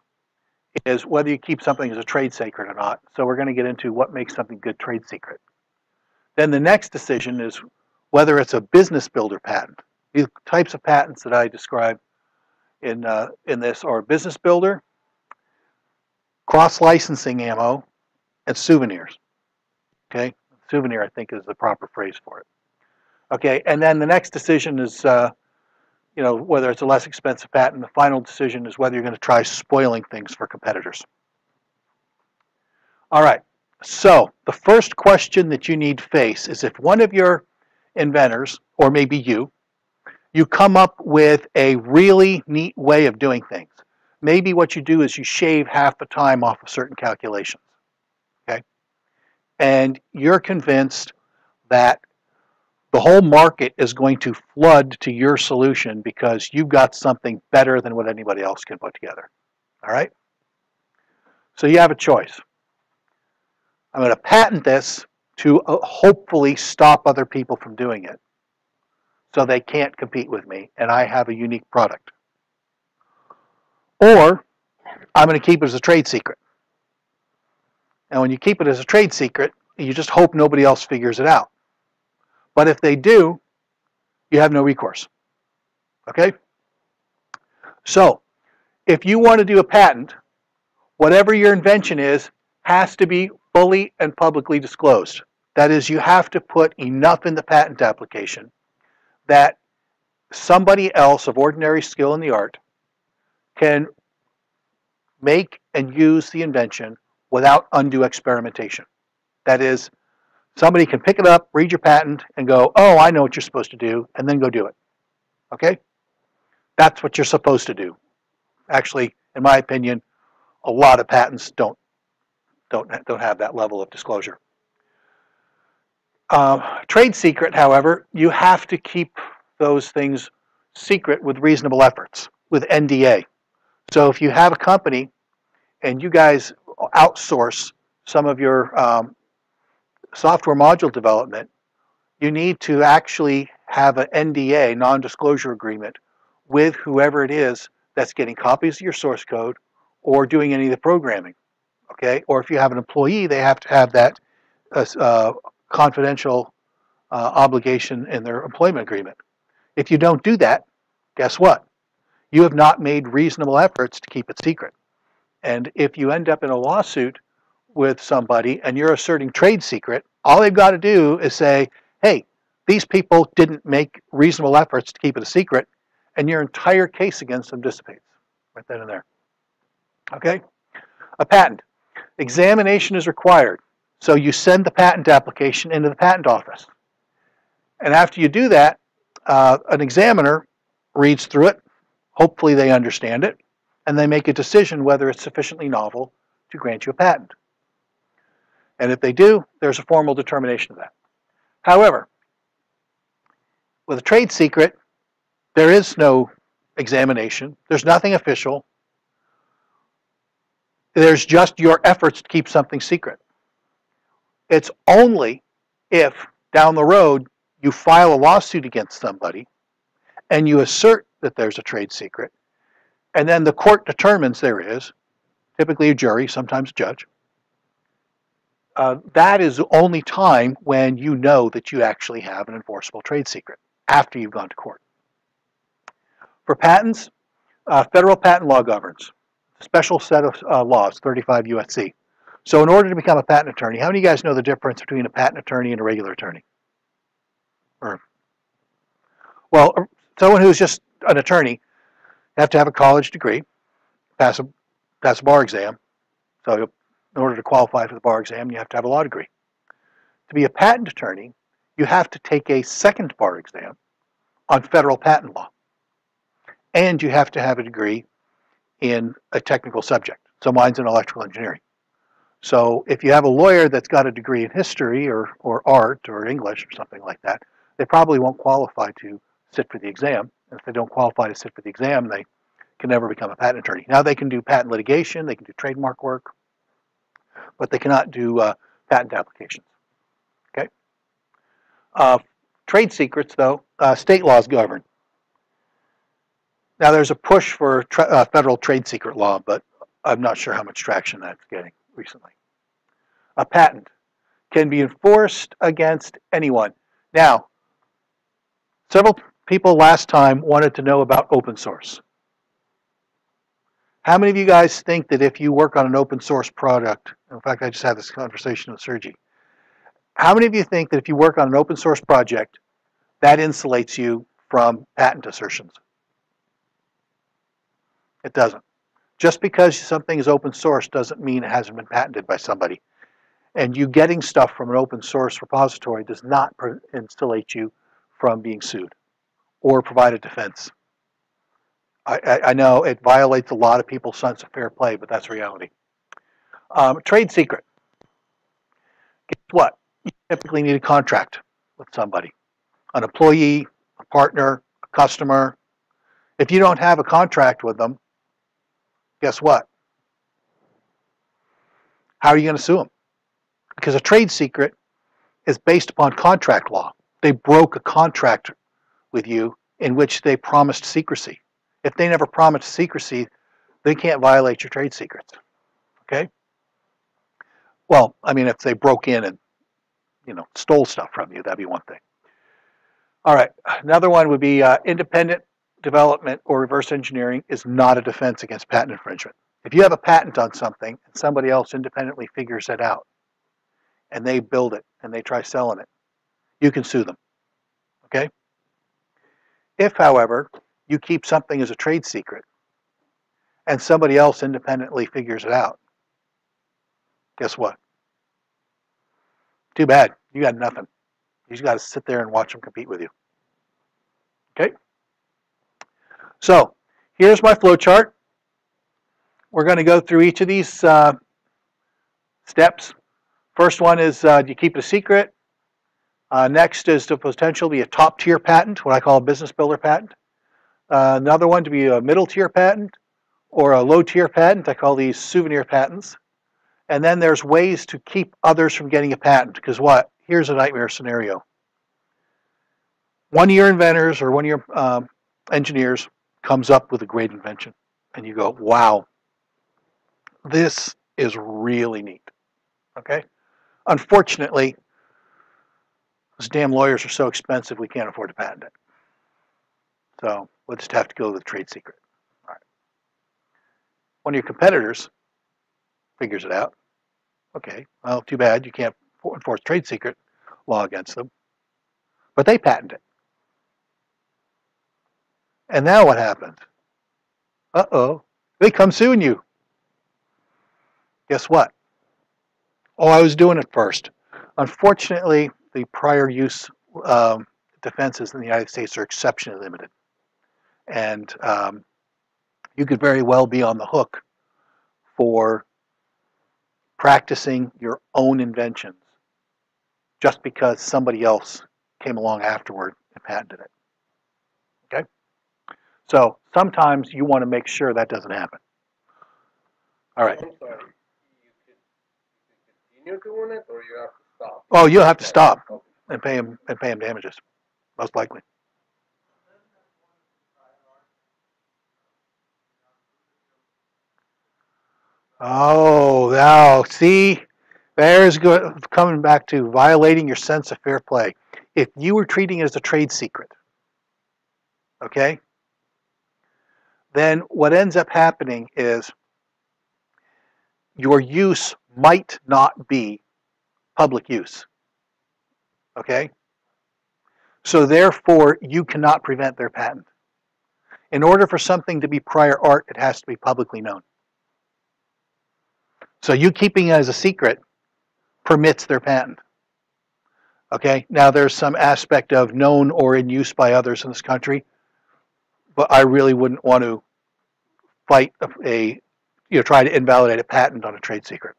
is whether you keep something as a trade secret or not. So we're going to get into what makes something good trade secret. Then the next decision is whether it's a business builder patent. These types of patents that I describe in this are business builder, cross-licensing ammo, and souvenirs. Okay, souvenir I think is the proper phrase for it. Okay, and then the next decision is whether it's a less expensive patent. The final decision is whether you're going to try spoiling things for competitors. All right, so the first question that you need to face is if one of your inventors, or maybe you come up with a really neat way of doing things. Maybe what you do is you shave half the time off of certain calculations, okay? And you're convinced that the whole market is going to flood to your solution because you've got something better than what anybody else can put together, all right? So you have a choice. I'm going to patent this to hopefully stop other people from doing it so they can't compete with me and I have a unique product. Or I'm going to keep it as a trade secret. And when you keep it as a trade secret, you just hope nobody else figures it out. But if they do, you have no recourse. Okay? So, if you want to do a patent, whatever your invention is has to be fully and publicly disclosed. That is, you have to put enough in the patent application that somebody else of ordinary skill in the art can make and use the invention without undue experimentation. That is, somebody can pick it up, read your patent, and go, oh, I know what you're supposed to do, and then go do it. Okay? That's what you're supposed to do. Actually, in my opinion, a lot of patents don't have that level of disclosure. Trade secret, however, you have to keep those things secret with reasonable efforts, with NDA. So if you have a company and you guys outsource some of your software module development, you need to actually have an NDA, non-disclosure agreement, with whoever it is that's getting copies of your source code or doing any of the programming. Okay? Or if you have an employee, they have to have that confidential obligation in their employment agreement. If you don't do that, guess what? You have not made reasonable efforts to keep it secret. And if you end up in a lawsuit with somebody and you're asserting trade secret, all they've got to do is say, hey, these people didn't make reasonable efforts to keep it a secret, and your entire case against them dissipates right then and there. Okay? A patent. Examination is required. So you send the patent application into the patent office. And after you do that, an examiner reads through it. Hopefully they understand it. And they make a decision whether it's sufficiently novel to grant you a patent. And if they do, there's a formal determination of that. However, with a trade secret, there is no examination. There's nothing official. There's just your efforts to keep something secret. It's only if down the road you file a lawsuit against somebody and you assert that there's a trade secret, and then the court determines there is, typically a jury, sometimes a judge, that is the only time when you know that you actually have an enforceable trade secret, after you've gone to court. For patents, federal patent law governs. Special set of laws, 35 U.S.C. So in order to become a patent attorney, how many of you guys know the difference between a patent attorney and a regular attorney? Well, someone who's just an attorney, you have to have a college degree, pass a bar exam. So in order to qualify for the bar exam, you have to have a law degree. To be a patent attorney, you have to take a second bar exam on federal patent law. And you have to have a degree in a technical subject. So mine's in electrical engineering. So if you have a lawyer that's got a degree in history or art or English or something like that, they probably won't qualify to sit for the exam. And if they don't qualify to sit for the exam, they can never become a patent attorney. Now they can do patent litigation, they can do trademark work, but they cannot do patent applications. Okay. Trade secrets, though, state laws govern. Now there's a push for federal trade secret law, but I'm not sure how much traction that's getting recently. A patent can be enforced against anyone. Now, several people last time wanted to know about open source. How many of you guys think that if you work on an open source product, in fact, I just had this conversation with Sergi, how many of you think that if you work on an open source project, that insulates you from patent assertions? It doesn't. Just because something is open source doesn't mean it hasn't been patented by somebody. And you getting stuff from an open source repository does not insulate you from being sued or provide a defense. I know it violates a lot of people's sense of fair play, but that's reality. Trade secret. Guess what? You typically need a contract with somebody, an employee, a partner, a customer. If you don't have a contract with them, guess what? How are you going to sue them? Because a trade secret is based upon contract law. They broke a contract with you in which they promised secrecy. If they never promised secrecy, they can't violate your trade secrets. Okay? Well, I mean, if they broke in and, stole stuff from you, that'd be one thing. All right, another one would be independent development or reverse engineering is not a defense against patent infringement. If you have a patent on something and somebody else independently figures it out and they build it and they try selling it, you can sue them. Okay? If, however, you keep something as a trade secret and somebody else independently figures it out, guess what? Too bad. You got nothing. You just got to sit there and watch them compete with you. Okay? So, here's my flow chart. We're going to go through each of these steps. First one is do you keep it a secret? Next is the potential to be a top tier patent, what I call a business builder patent. Another one to be a middle tier patent or a low tier patent. I call these souvenir patents. And then there's ways to keep others from getting a patent. Because what? Here's a nightmare scenario. One of your inventors or one of your engineers comes up with a great invention. And you go, wow, this is really neat. Okay? Unfortunately, those damn lawyers are so expensive we can't afford to patent it. So we'll just have to go with trade secret. All right. One of your competitors figures it out. Okay, well, too bad you can't enforce trade secret law against them. But they patent it. And now what happens? Uh-oh, they come suing you. Guess what? Oh, I was doing it first. Unfortunately, the prior use defenses in the United States are exceptionally limited. And you could very well be on the hook for practicing your own inventions just because somebody else came along afterward and patented it. Okay? So sometimes you want to make sure that doesn't happen. All right. I'm sorry. You could continue doing it, or you have to stop? Oh, you'll have to stop and pay him damages, most likely. Oh, now see, there's coming back to violating your sense of fair play. If you were treating it as a trade secret, okay, then what ends up happening is your use might not be public use. Okay? So therefore, you cannot prevent their patent. In order for something to be prior art, it has to be publicly known. So you keeping it as a secret permits their patent. Okay? Now there's some aspect of known or in use by others in this country, but I really wouldn't want to fight try to invalidate a patent on a trade secret.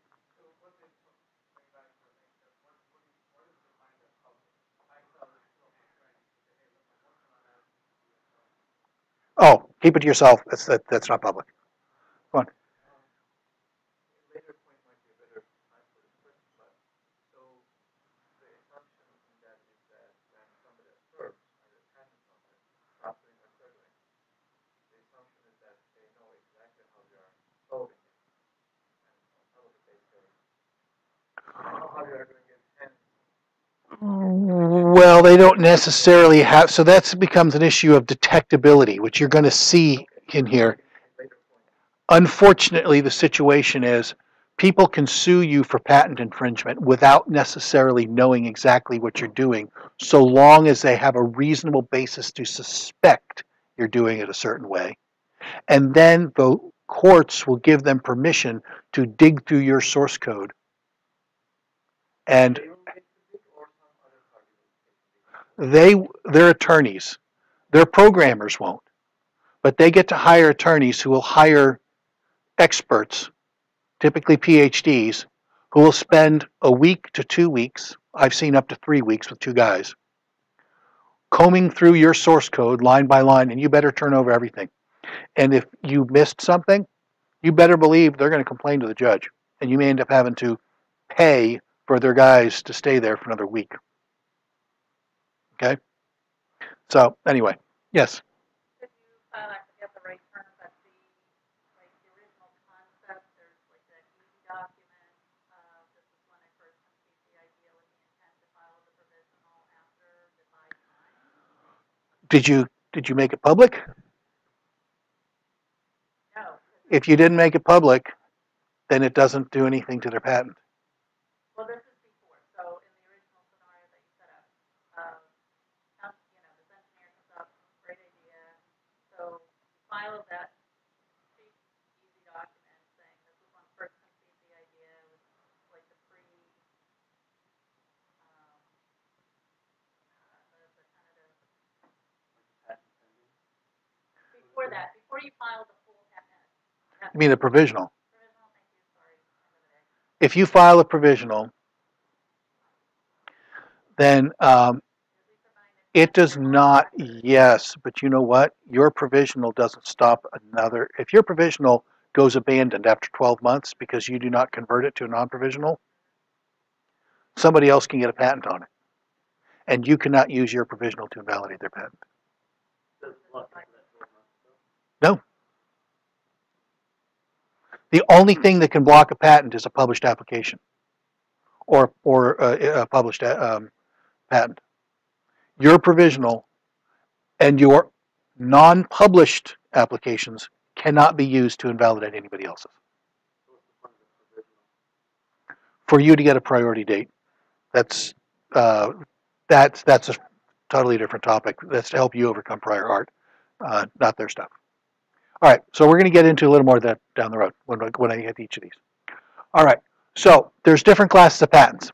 Oh, keep it to yourself. That's not public. Go on. Well, they don't necessarily have, so that becomes an issue of detectability, which you're going to see in here. Unfortunately, the situation is people can sue you for patent infringement without necessarily knowing exactly what you're doing, so long as they have a reasonable basis to suspect you're doing it a certain way. And then the courts will give them permission to dig through your source code. And they're attorneys. Their programmers won't. But they get to hire attorneys who will hire experts, typically PhDs, who will spend a week to 2 weeks, I've seen up to 3 weeks with 2 guys, combing through your source code line by line, and you better turn over everything. And if you missed something, you better believe they're going to complain to the judge, and you may end up having to pay for their guys to stay there for another week. Okay? So, anyway, yes? Could you get the right terms at the original concept? There's like that easy document. This is when I first conceived the idea with the intent to file the provisional after the 5 times. Did you make it public? No. If you didn't make it public, then it doesn't do anything to their patent. Well, this is before. So in the original scenario that you set up, this engineer comes up, great idea. So you file that cheap, easy document saying this is when first conceived the idea with like the the before that, before you file the full patent. You mean the provisional? Provisional, thank you, sorry. If you file a provisional, then it does not, yes, but you know what? Your provisional doesn't stop another. If your provisional goes abandoned after 12 months because you do not convert it to a non-provisional, somebody else can get a patent on it. And you cannot use your provisional to invalidate their patent. No. The only thing that can block a patent is a published application or a published patent. Your provisional and your non-published applications cannot be used to invalidate anybody else's. For you to get a priority date, that's a totally different topic. That's to help you overcome prior art, not their stuff. All right, so we're going to get into a little more of that down the road when I get to each of these. All right, so there's different classes of patents.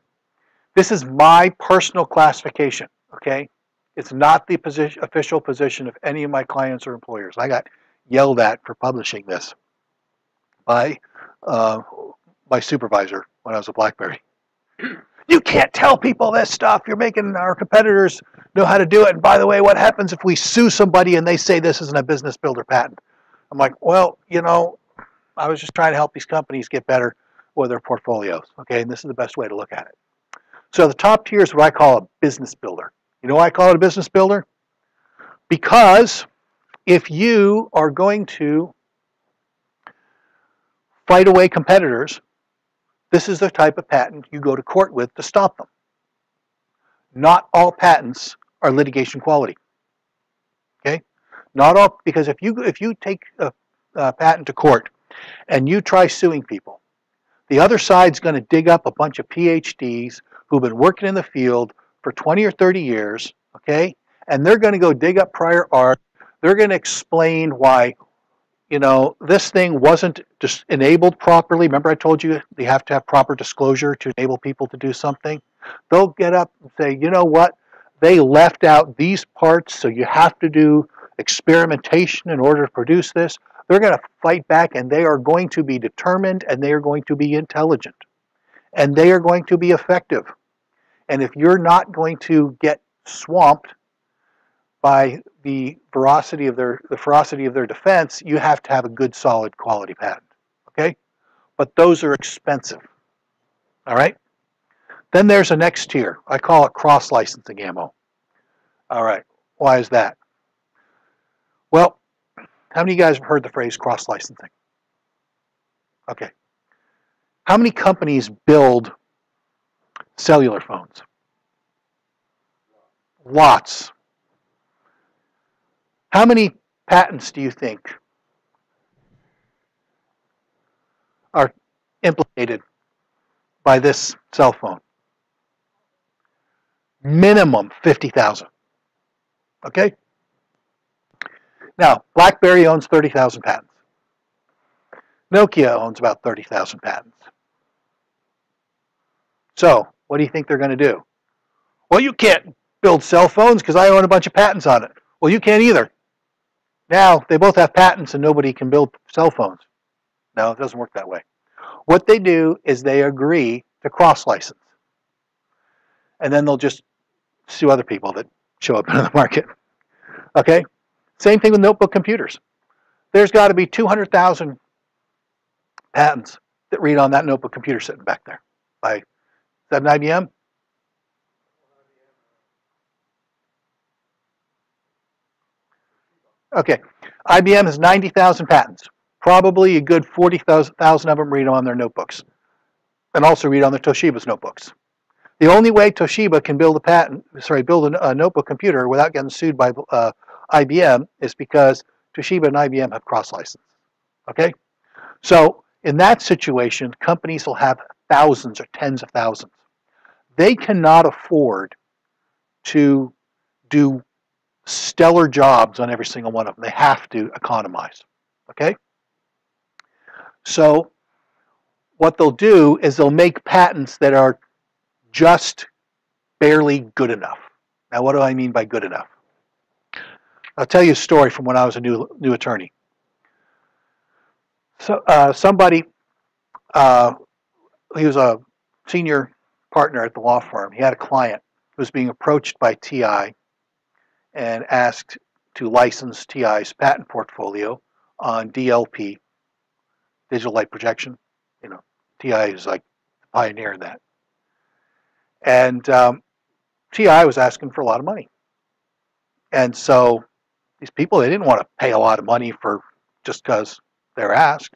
This is my personal classification, okay? It's not the official position of any of my clients or employers. I got yelled at for publishing this by my supervisor when I was at BlackBerry. You can't tell people this stuff. You're making our competitors know how to do it. And by the way, what happens if we sue somebody and they say this isn't a business builder patent? I'm like, well, I was just trying to help these companies get better with their portfolios, okay? And this is the best way to look at it. So the top tier is what I call a business builder. You know why I call it a business builder? Because if you are going to fight away competitors, this is the type of patent you go to court with to stop them. Not all patents are litigation quality. Okay? Not all, because if you take a patent to court and you try suing people, the other side's going to dig up a bunch of PhDs who've been working in the field for 20 or 30 years, okay? And they're going to go dig up prior art. They're going to explain why, this thing wasn't just enabled properly. Remember I told you they have to have proper disclosure to enable people to do something? They'll get up and say, you know what? They left out these parts, so you have to do experimentation in order to produce this. They're going to fight back, and they are going to be determined, and they are going to be intelligent, and they are going to be effective. And if you're not going to get swamped by the ferocity of their defense, you have to have a good, solid, quality patent. Okay, but those are expensive. All right. Then there's a next tier. I call it cross-licensing ammo. All right. Why is that? Well, how many of you guys have heard the phrase cross-licensing? Okay. How many companies build cellular phones? Lots. How many patents do you think are implicated by this cell phone? Minimum 50,000. Okay? Now, BlackBerry owns 30,000 patents. Nokia owns about 30,000 patents. So, what do you think they're going to do? Well, you can't build cell phones because I own a bunch of patents on it. Well, you can't either. Now, they both have patents and nobody can build cell phones. No, it doesn't work that way. What they do is they agree to cross-license. And then they'll just sue other people that show up in the market. Okay? Same thing with notebook computers. There's got to be 200,000 patents that read on that notebook computer sitting back there. Is that an IBM? Okay. IBM has 90,000 patents. Probably a good 40,000 of them read on their notebooks, and also read on the Toshiba's notebooks. The only way Toshiba can build a notebook computer without getting sued by IBM is because Toshiba and IBM have cross-license. Okay? So in that situation, companies will have thousands or tens of thousands. They cannot afford to do stellar jobs on every single one of them. They have to economize. Okay? So what they'll do is they'll make patents that are just barely good enough. Now, what do I mean by good enough? I'll tell you a story from when I was a new attorney. So somebody, he was a senior partner at the law firm. He had a client who was being approached by TI and asked to license TI's patent portfolio on DLP, digital light projection. You know, TI is like the pioneer in that. And TI was asking for a lot of money. And so these people, they didn't want to pay a lot of money for just because they're asked.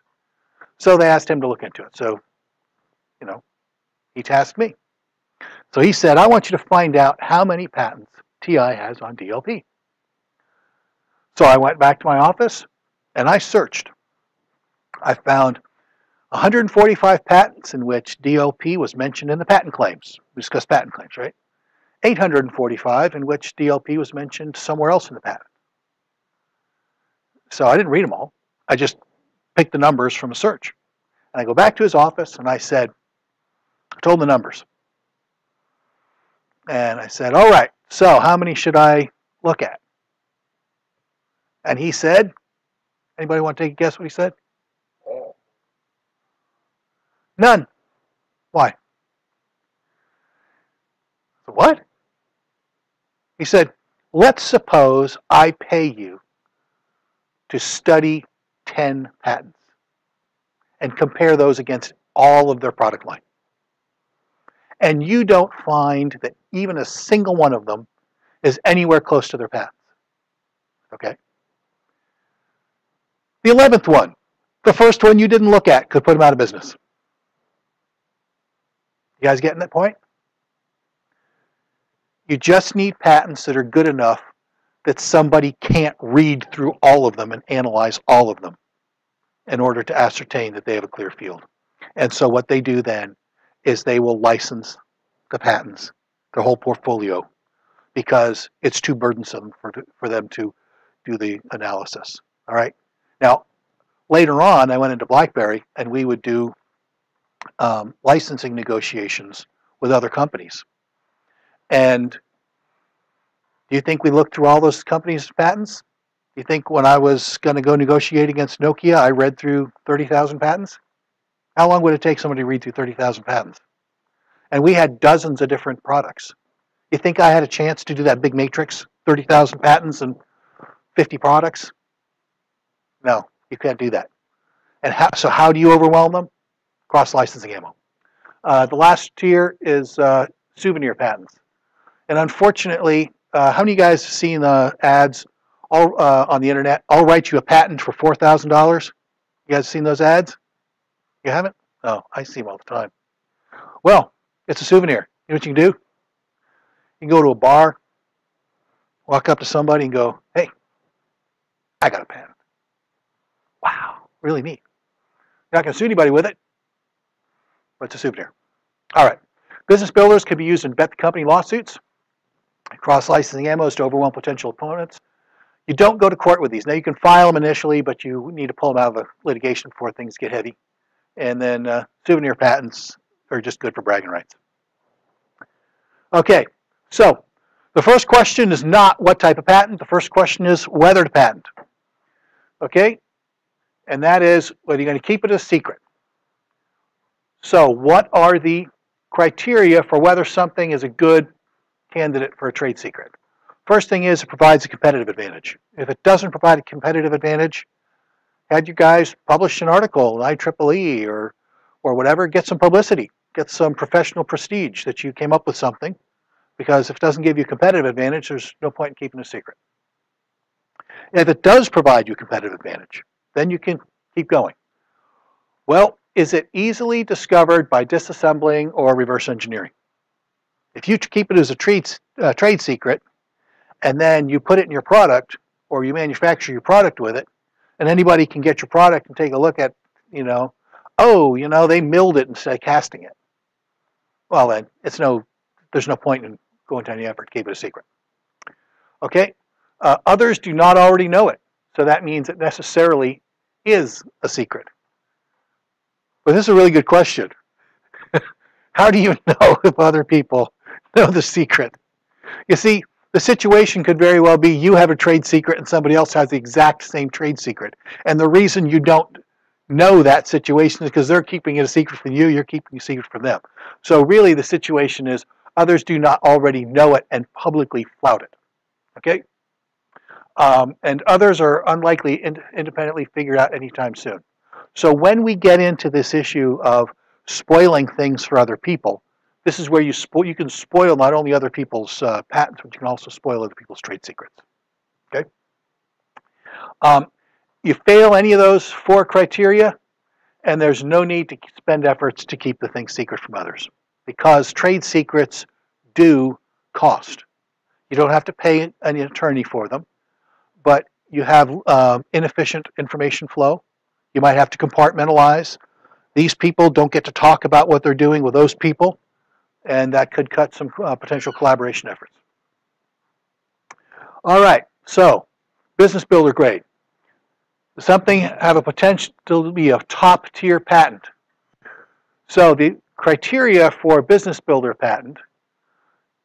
So they asked him to look into it. So, you know, he tasked me. So he said, I want you to find out how many patents TI has on DLP. So I went back to my office and I searched. I found 145 patents in which DLP was mentioned in the patent claims. We discussed patent claims, right? 845 in which DLP was mentioned somewhere else in the patent. So I didn't read them all. I just picked the numbers from a search. And I go back to his office and I told him the numbers. And I said, all right, so how many should I look at? And he said, anybody want to take a guess what he said? None. Why? What? He said, let's suppose I pay you to study 10 patents and compare those against all of their product line. And you don't find that even a single one of them is anywhere close to their patents. Okay? The 11th one, the first one you didn't look at, could put them out of business. You guys getting that point? You just need patents that are good enough that somebody can't read through all of them and analyze all of them in order to ascertain that they have a clear field. And so what they do then is they will license the patents, the whole portfolio, because it's too burdensome for them to do the analysis. All right. Now, later on, I went into BlackBerry, and we would do licensing negotiations with other companies. And do you think we looked through all those companies' patents? You think when I was going to go negotiate against Nokia, I read through 30,000 patents? How long would it take somebody to read through 30,000 patents? And we had dozens of different products. You think I had a chance to do that big matrix, 30,000 patents and 50 products? No, you can't do that. And so how do you overwhelm them? Cross-licensing ammo. The last tier is souvenir patents. And unfortunately, how many of you guys have seen ads all on the internet? I'll write you a patent for $4,000. You guys seen those ads? You haven't? Oh, I see them all the time. Well, it's a souvenir. You know what you can do? You can go to a bar, walk up to somebody and go, hey, I got a patent. Wow, really neat. You're not going to sue anybody with it, but it's a souvenir. All right. Business builders can be used in bet the company lawsuits. Cross-licensing ammo is to overwhelm potential opponents. You don't go to court with these. Now, you can file them initially, but you need to pull them out of the litigation before things get heavy. And then souvenir patents are just good for bragging rights. Okay, so the first question is not what type of patent. The first question is whether to patent. Okay, and that is whether you're going to keep it a secret. So what are the criteria for whether something is a good candidate for a trade secret? First thing is it provides a competitive advantage. If it doesn't provide a competitive advantage, had you guys publish an article in IEEE or whatever, get some publicity, get some professional prestige that you came up with something, because if it doesn't give you a competitive advantage, there's no point in keeping it a secret. And if it does provide you a competitive advantage, then you can keep going. Well, is it easily discovered by disassembling or reverse engineering? If you keep it as a trade secret, and then you put it in your product, or you manufacture your product with it, and anybody can get your product and take a look at, they milled it instead of casting it. Well, then there's no point in going to any effort to keep it a secret. Okay, others do not already know it, so that means it necessarily is a secret. But this is a really good question. How do you know if other people know the secret? You see, the situation could very well be you have a trade secret and somebody else has the exact same trade secret. And the reason you don't know that situation is because they're keeping it a secret from you, you're keeping it a secret from them. So really the situation is others do not already know it and publicly flout it. Okay? And others are unlikely independently figured out anytime soon. So when we get into this issue of spoiling things for other people, this is where you can spoil not only other people's patents, but you can also spoil other people's trade secrets. Okay. You fail any of those 4 criteria, and there's no need to spend efforts to keep the thing secret from others, because trade secrets do cost. You don't have to pay an attorney for them, but you have inefficient information flow. You might have to compartmentalize. These people don't get to talk about what they're doing with those people, and that could cut some potential collaboration efforts. All right, so business builder grade. Something have a potential to be a top tier patent. So the criteria for a business builder patent.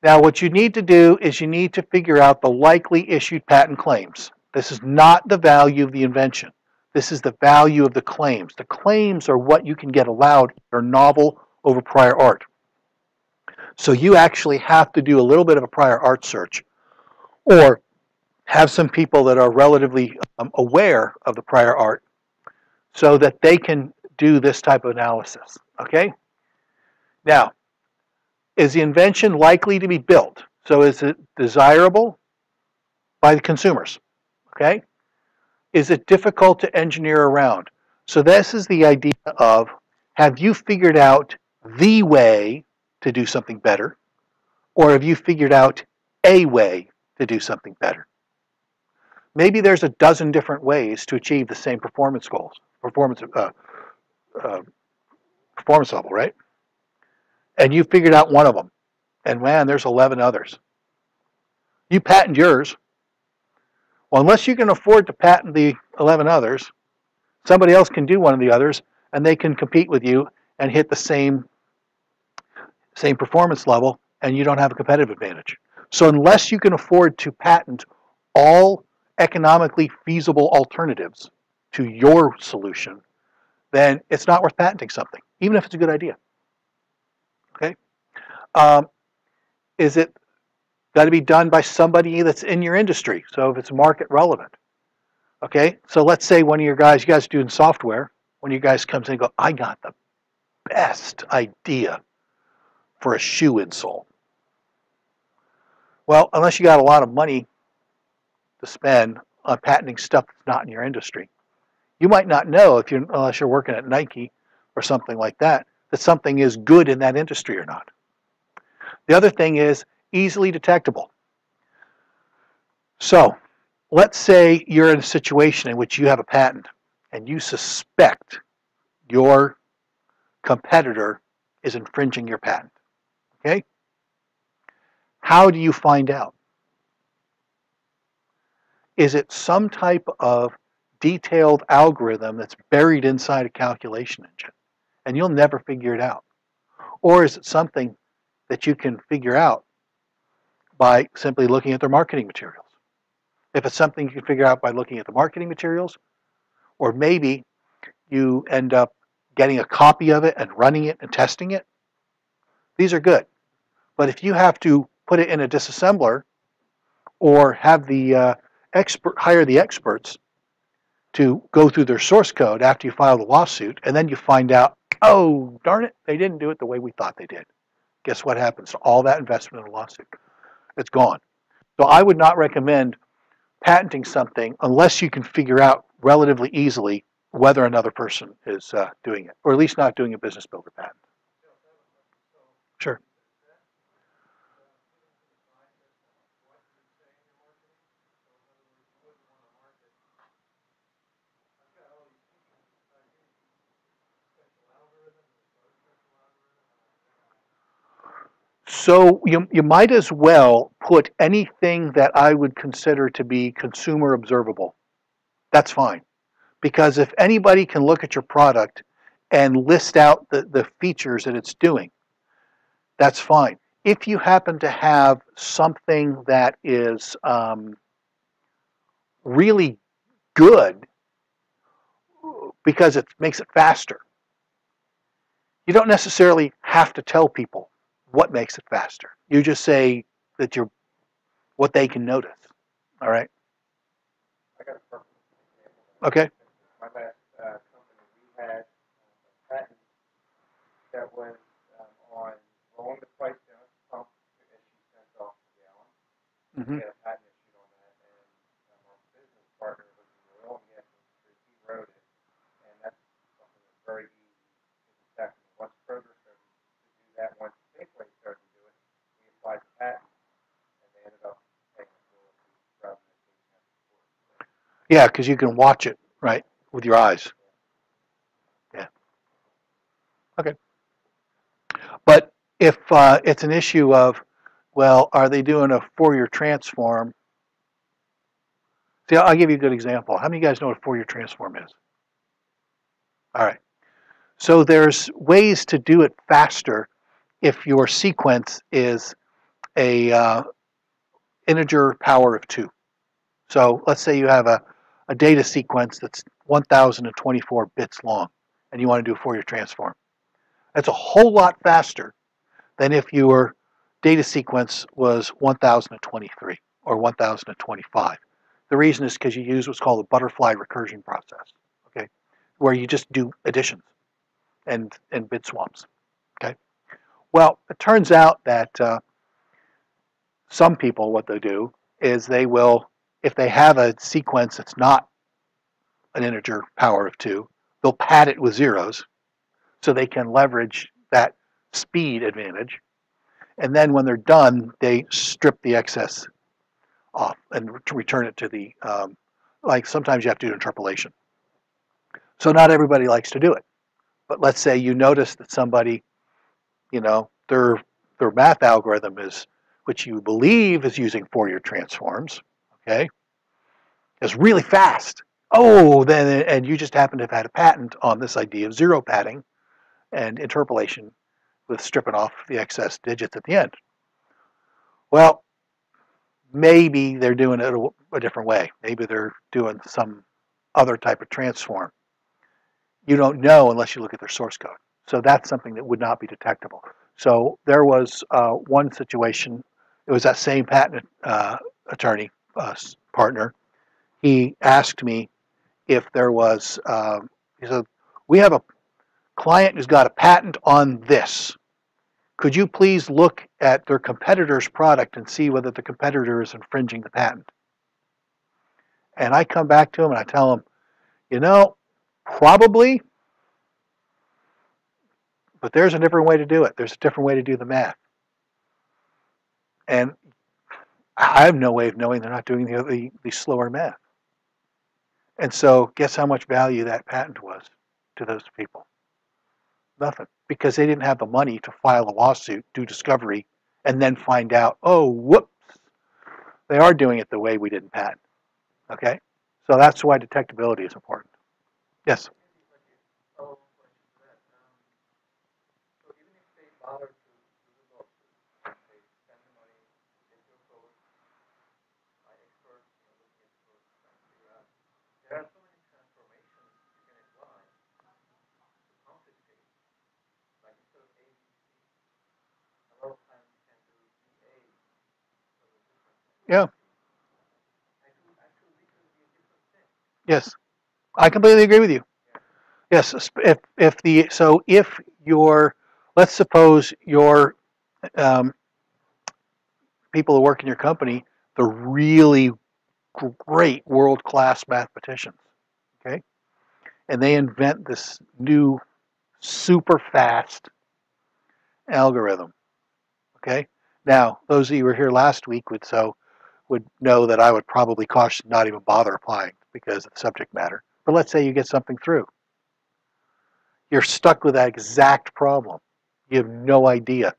Now what you need to do is you need to figure out the likely issued patent claims. This is not the value of the invention. This is the value of the claims. The claims are what you can get allowed or novel over prior art. So you actually have to do a little bit of a prior art search, or have some people that are relatively aware of the prior art so that they can do this type of analysis. Okay? Now, is the invention likely to be built? So is it desirable by the consumers? Okay? Is it difficult to engineer around? So this is the idea of, have you figured out the way to do something better, or have you figured out a way to do something better? Maybe there's a dozen different ways to achieve the same performance goals, performance level, right? And you figured out one of them, and man, there's 11 others. You patent yours. Well, unless you can afford to patent the 11 others, somebody else can do one of the others, and they can compete with you and hit the same performance level, and you don't have a competitive advantage. So unless you can afford to patent all economically feasible alternatives to your solution, then it's not worth patenting something, even if it's a good idea. Okay? Is it got to be done by somebody that's in your industry? So if it's market relevant. Okay? So let's say one of you guys doing software, one of you guys comes in and go, I got the best idea for a shoe insole. Well, unless you got a lot of money to spend on patenting stuff that's not in your industry, you might not know unless you're working at Nike or something like that something is good in that industry or not. The other thing is easily detectable. So let's say you're in a situation in which you have a patent and you suspect your competitor is infringing your patent. Okay? How do you find out? Is it some type of detailed algorithm that's buried inside a calculation engine and you'll never figure it out? Or is it something that you can figure out by simply looking at their marketing materials? If it's something you can figure out by looking at the marketing materials, or maybe you end up getting a copy of it and running it and testing it, these are good. But if you have to put it in a disassembler or have the hire the experts to go through their source code after you file the lawsuit, and then you find out, oh, darn it, they didn't do it the way we thought they did. Guess what happens to all that investment in a lawsuit? It's gone. So I would not recommend patenting something unless you can figure out relatively easily whether another person is doing it, or at least not doing a business builder patent. Sure. So you might as well put anything that I would consider to be consumer observable. That's fine. Because if anybody can look at your product and list out the features that it's doing, that's fine. If you happen to have something that is really good because it makes it faster, you don't necessarily have to tell people what makes it faster. You just say that you're what they can notice. All right. I got a perfect example. Okay. My last company, we had a patent that was on lowering the price down at the pump to issue cents off the gallon. Mm-hmm. We had a patent issued on that, and our business partner was in the oil and gas industry. He wrote it, and that's something that's very easy to detect. Once Kroger started to do that, once Safeway started to do it, we applied the patent, and they ended up paying us royalties rather than taking that before. Yeah, because you can watch it, right, with your eyes. Yeah. Okay. But if it's an issue of, well, are they doing a Fourier transform? See, I'll give you a good example. How many of you guys know what a Fourier transform is? All right. So there's ways to do it faster if your sequence is a integer power of 2. So let's say you have a data sequence that's 1024 bits long, and you want to do a Fourier transform. That's a whole lot faster than if your data sequence was 1023 or 1025. The reason is because you use what's called the butterfly recursion process, okay, where you just do additions and bit swaps, okay. Well, it turns out that some people, what they do is they will, if they have a sequence that's not an integer power of 2, they'll pad it with zeros so they can leverage that speed advantage. And then when they're done, they strip the excess off and return it to the, like sometimes you have to do interpolation. So not everybody likes to do it. But let's say you notice that somebody, you know, their math algorithm is, which you believe is using Fourier transforms, okay, is really fast. Oh, then, and you just happen to have had a patent on this idea of zero padding and interpolation with stripping off the excess digits at the end. Well, maybe they're doing it a different way. Maybe they're doing some other type of transform. You don't know unless you look at their source code. So that's something that would not be detectable. So there was one situation. It was that same patent attorney partner. He asked me if there was. He said, "We have a client who's got a patent on this. Could you please look at their competitor's product and see whether the competitor is infringing the patent?" And I come back to him and I tell him, probably, but there's a different way to do it. There's a different way to do the math. And I have no way of knowing they're not doing the slower math. And so guess how much value that patent was to those people? Nothing. Because they didn't have the money to file a lawsuit, do discovery, and then find out, oh, whoops, they are doing it the way we didn't patent. Okay? So that's why detectability is important. Yes? So even if they bother to do the lawsuit, they spend the money, get your code by experts, looking at the code, trying to figure out. There are so many transformations you can apply to confiscate. Like instead of A, B, C, a lot of times you can do BA for the different things. Yeah. Actually, this could be a different thing. Yes. I completely agree with you. Yes. If your, let's suppose your people who work in your company, they're really great world-class mathematicians, okay? And they invent this new super fast algorithm, okay? Now, those of you who were here last week would know that I would probably caution not even bother applying because of the subject matter. But let's say you get something through. You're stuck with that exact problem. You have no idea.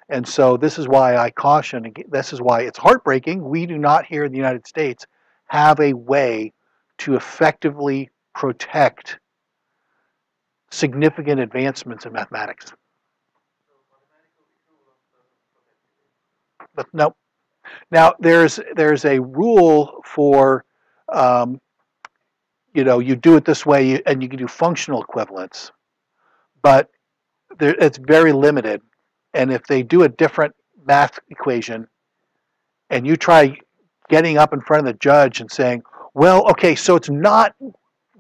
And so this is why I caution, this is why it's heartbreaking. We do not here in the United States have a way to effectively protect significant advancements in mathematics. But no. Now there's a rule for, you do it this way and you can do functional equivalence, but it's very limited. And if they do a different math equation and you try getting up in front of the judge and saying, well, okay, so it's not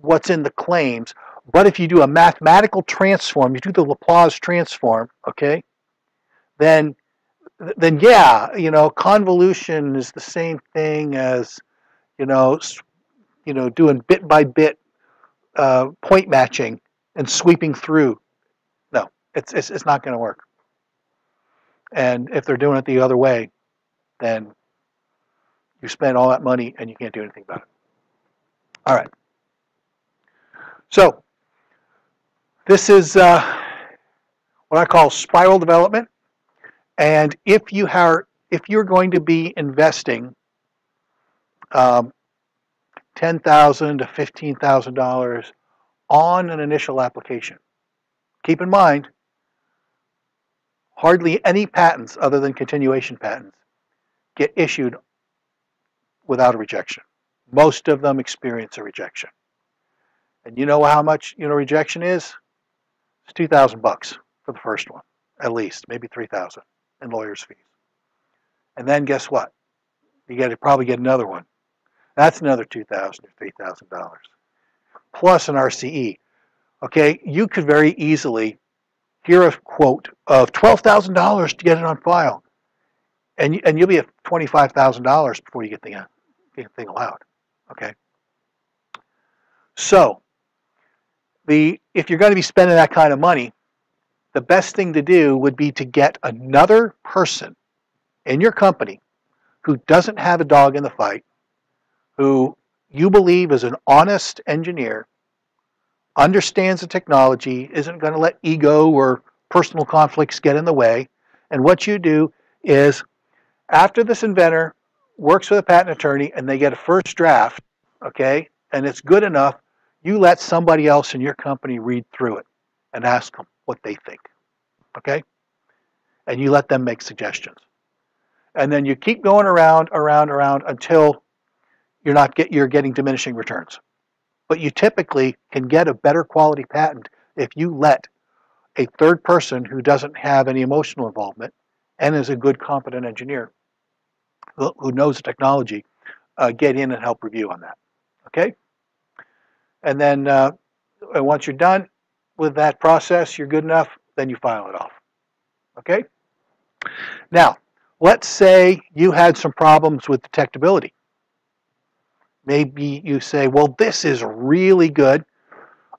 what's in the claims, but if you do a mathematical transform, you do the Laplace transform, okay, then yeah, convolution is the same thing as, doing bit by bit point matching and sweeping through. No, it's not going to work. And if they're doing it the other way, then you spend all that money and you can't do anything about it. All right. So this is what I call spiral development. And if you're going to be investing $10,000 to $15,000 on an initial application, keep in mind, hardly any patents other than continuation patents get issued without a rejection. Most of them experience a rejection. And you know how much rejection is? It's $2,000 for the first one, at least, maybe $3,000 in lawyers' fees. And then guess what? You got to probably get another one. That's another $2,000 or $3,000 plus an RCE. Okay, you could very easily hear a quote of $12,000 to get it on file, and you'll be at $25,000 before you get the thing allowed. Okay, so if you're going to be spending that kind of money, the best thing to do would be to get another person in your company who doesn't have a dog in the fight, who you believe is an honest engineer, understands the technology, isn't going to let ego or personal conflicts get in the way. And what you do is, after this inventor works with a patent attorney and they get a first draft, okay, and it's good enough, you let somebody else in your company read through it and ask them what they think, okay? And you let them make suggestions. And then you keep going around until you're getting diminishing returns. But you typically can get a better quality patent if you let a third person who doesn't have any emotional involvement and is a good, competent engineer who knows the technology get in and help review on that. Okay? And then once you're done with that process, you're good enough, then you file it off. Okay? Now, let's say you had some problems with detectability. Maybe you say, well, this is really good.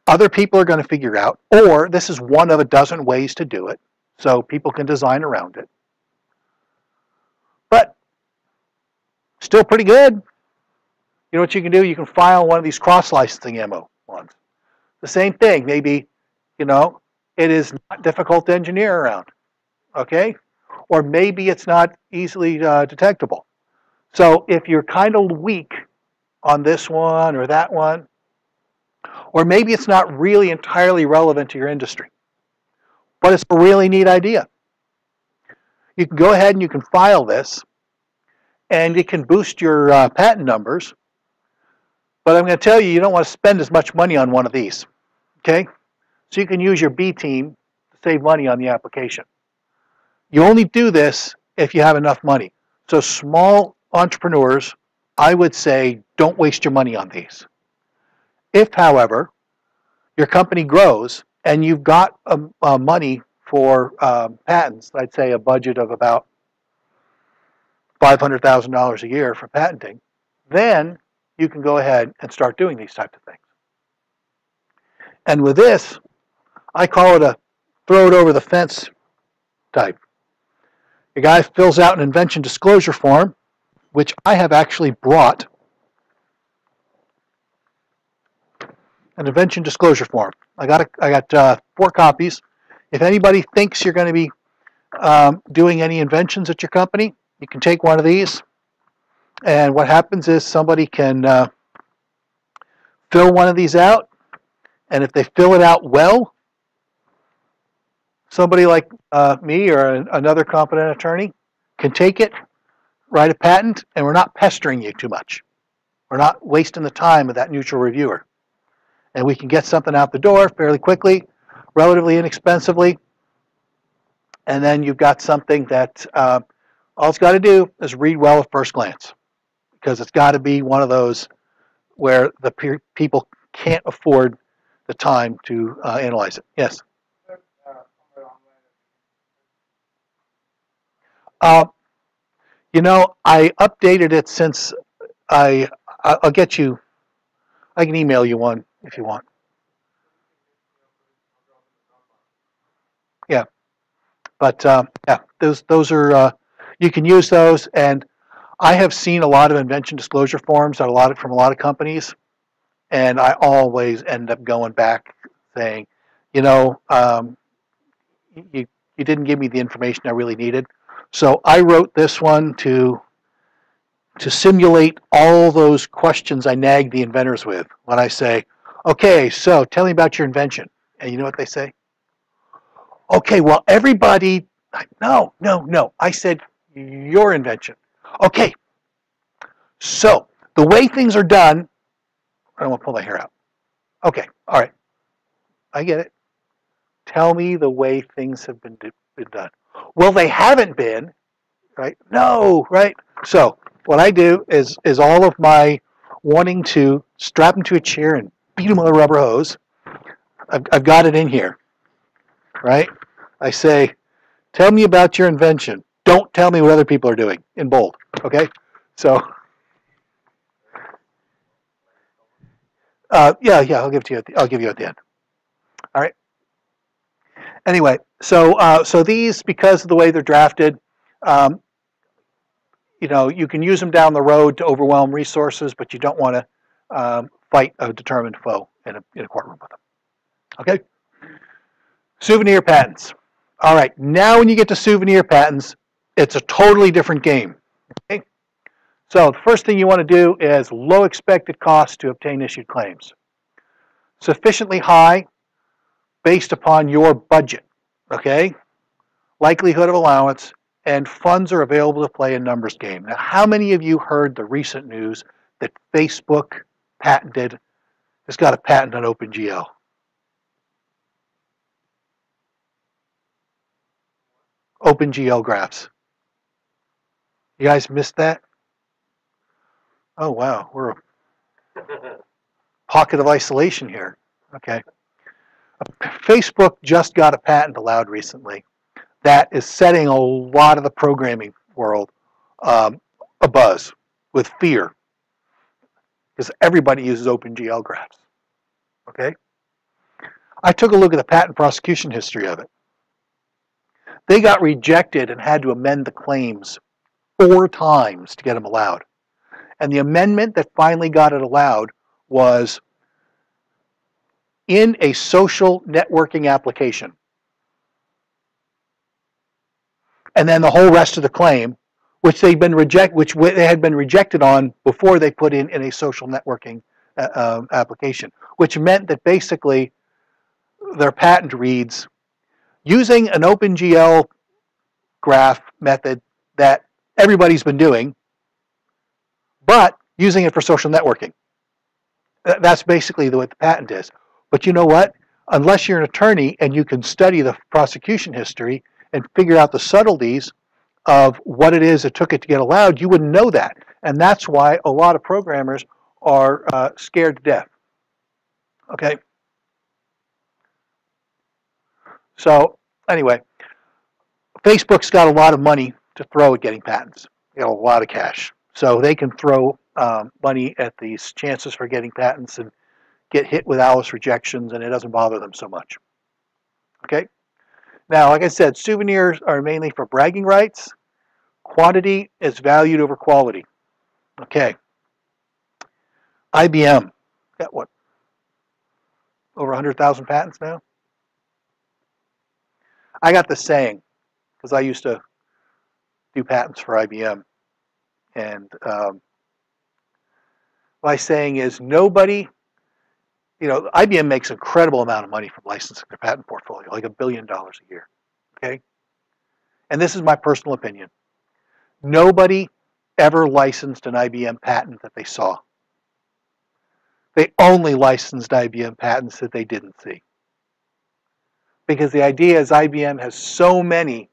Other people are going to figure out, or this is one of a dozen ways to do it, so people can design around it. But still pretty good. You know what you can do? You can file one of these cross-licensing ammo ones. The same thing, maybe, it is not difficult to engineer around, okay? Or maybe it's not easily detectable. So if you're kind of weak on this one or that one, or maybe it's not really entirely relevant to your industry, but it's a really neat idea. You can go ahead and you can file this, and it can boost your patent numbers. But I'm going to tell you, you don't want to spend as much money on one of these, okay? So you can use your B team to save money on the application. You only do this if you have enough money. So small entrepreneurs, I would say, don't waste your money on these. If, however, your company grows and you've got money for patents, I'd say a budget of about $500,000 a year for patenting, then you can go ahead and start doing these types of things. And with this, I call it a throw it over the fence type. The guy fills out an invention disclosure form, which I have actually brought an invention disclosure form. I got 4 copies. If anybody thinks you're going to be doing any inventions at your company, you can take one of these. And what happens is somebody can fill one of these out. And if they fill it out well, somebody like me or another competent attorney can take it, write a patent, and we're not pestering you too much. We're not wasting the time of that neutral reviewer. And we can get something out the door fairly quickly, relatively inexpensively, and then you've got something that all it's got to do is read well at first glance, because it's got to be one of those where the people can't afford the time to analyze it. Yes? I updated it since I'll get you, I can email you one if you want. Yeah. But yeah, those are, you can use those. And I have seen a lot of invention disclosure forms from a lot of companies. And I always end up going back saying, you didn't give me the information I really needed. So I wrote this one to simulate all those questions I nag the inventors with when I say, okay, so tell me about your invention. And you know what they say? Okay, well, everybody, no. I said, your invention. Okay, so the way things are done, I don't want to pull my hair out. Okay, all right, I get it. Tell me the way things have been done. Well, they haven't been, right? No, right? So what I do is all of my wanting to strap them to a chair and beat them with a rubber hose, I've got it in here, right? I say, tell me about your invention. Don't tell me what other people are doing, in bold, okay? So, yeah, I'll give it to you. I'll give you at the end. All right. Anyway, so these, because of the way they're drafted, you can use them down the road to overwhelm resources, but you don't want to fight a determined foe in a courtroom with them. Okay. Souvenir patents. All right. Now, when you get to souvenir patents, it's a totally different game. Okay. So the first thing you want to do is low expected cost to obtain issued claims. Sufficiently high based upon your budget, okay? Likelihood of allowance and funds are available to play a numbers game. Now, how many of you heard the recent news that Facebook has got a patent on OpenGL? OpenGL graphs. You guys missed that? Oh, wow. We're a pocket of isolation here. Okay. Facebook just got a patent allowed recently that is setting a lot of the programming world abuzz with fear because everybody uses OpenGL graphs. Okay. I took a look at the patent prosecution history of it. They got rejected and had to amend the claims 4 times to get them allowed. And the amendment that finally got it allowed was in a social networking application. And then the whole rest of the claim, which they had been rejected on before they put in a social networking application, which meant that basically their patent reads, using an OpenGL graph method that everybody's been doing, but using it for social networking. That's basically what the patent is. But you know what? Unless you're an attorney and you can study the prosecution history and figure out the subtleties of what it is that took it to get allowed, you wouldn't know that. And that's why a lot of programmers are scared to death. Okay? So, anyway, Facebook's got a lot of money to throw at getting patents. They got a lot of cash. So they can throw money at these chances for getting patents and get hit with Alice rejections, and it doesn't bother them so much. Okay? Now, like I said, souvenirs are mainly for bragging rights. Quantity is valued over quality. Okay. IBM got what? Over 100,000 patents now? I got the saying, because I used to do patents for IBM. And my saying is nobody, IBM makes an incredible amount of money from licensing their patent portfolio, like $1 billion a year. Okay? And this is my personal opinion. Nobody ever licensed an IBM patent that they saw. They only licensed IBM patents that they didn't see. Because the idea is IBM has so many,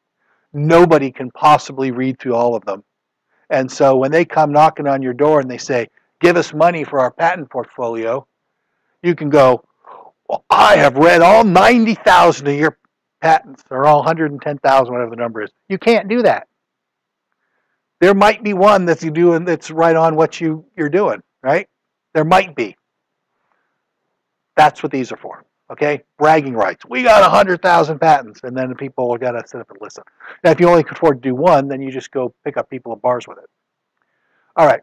nobody can possibly read through all of them. And so when they come knocking on your door and they say, give us money for our patent portfolio, you can go, well, I have read all 90,000 of your patents, or all 110,000, whatever the number is. You can't do that. There might be one that you do and that's right on what you're doing, right? There might be. That's what these are for. Okay? Bragging rights. We got 100,000 patents, and then the people are got to sit up and listen. Now, if you only can afford to do one, then you just go pick up people at bars with it. All right.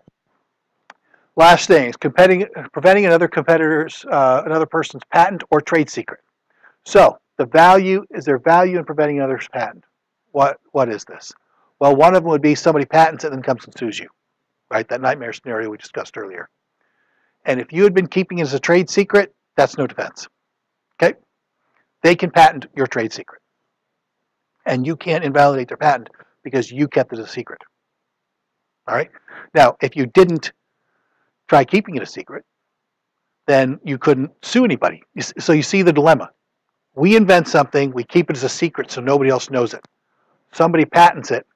Last thing is preventing another person's patent or trade secret. So, is there value in preventing another's patent? What is this? Well, one of them would be somebody patents it and then comes and sues you, right? That nightmare scenario we discussed earlier. And if you had been keeping it as a trade secret, that's no defense. Okay? They can patent your trade secret. And you can't invalidate their patent because you kept it a secret. All right? Now, if you didn't try keeping it a secret, then you couldn't sue anybody. So you see the dilemma. We invent something, we keep it as a secret so nobody else knows it. Somebody patents it,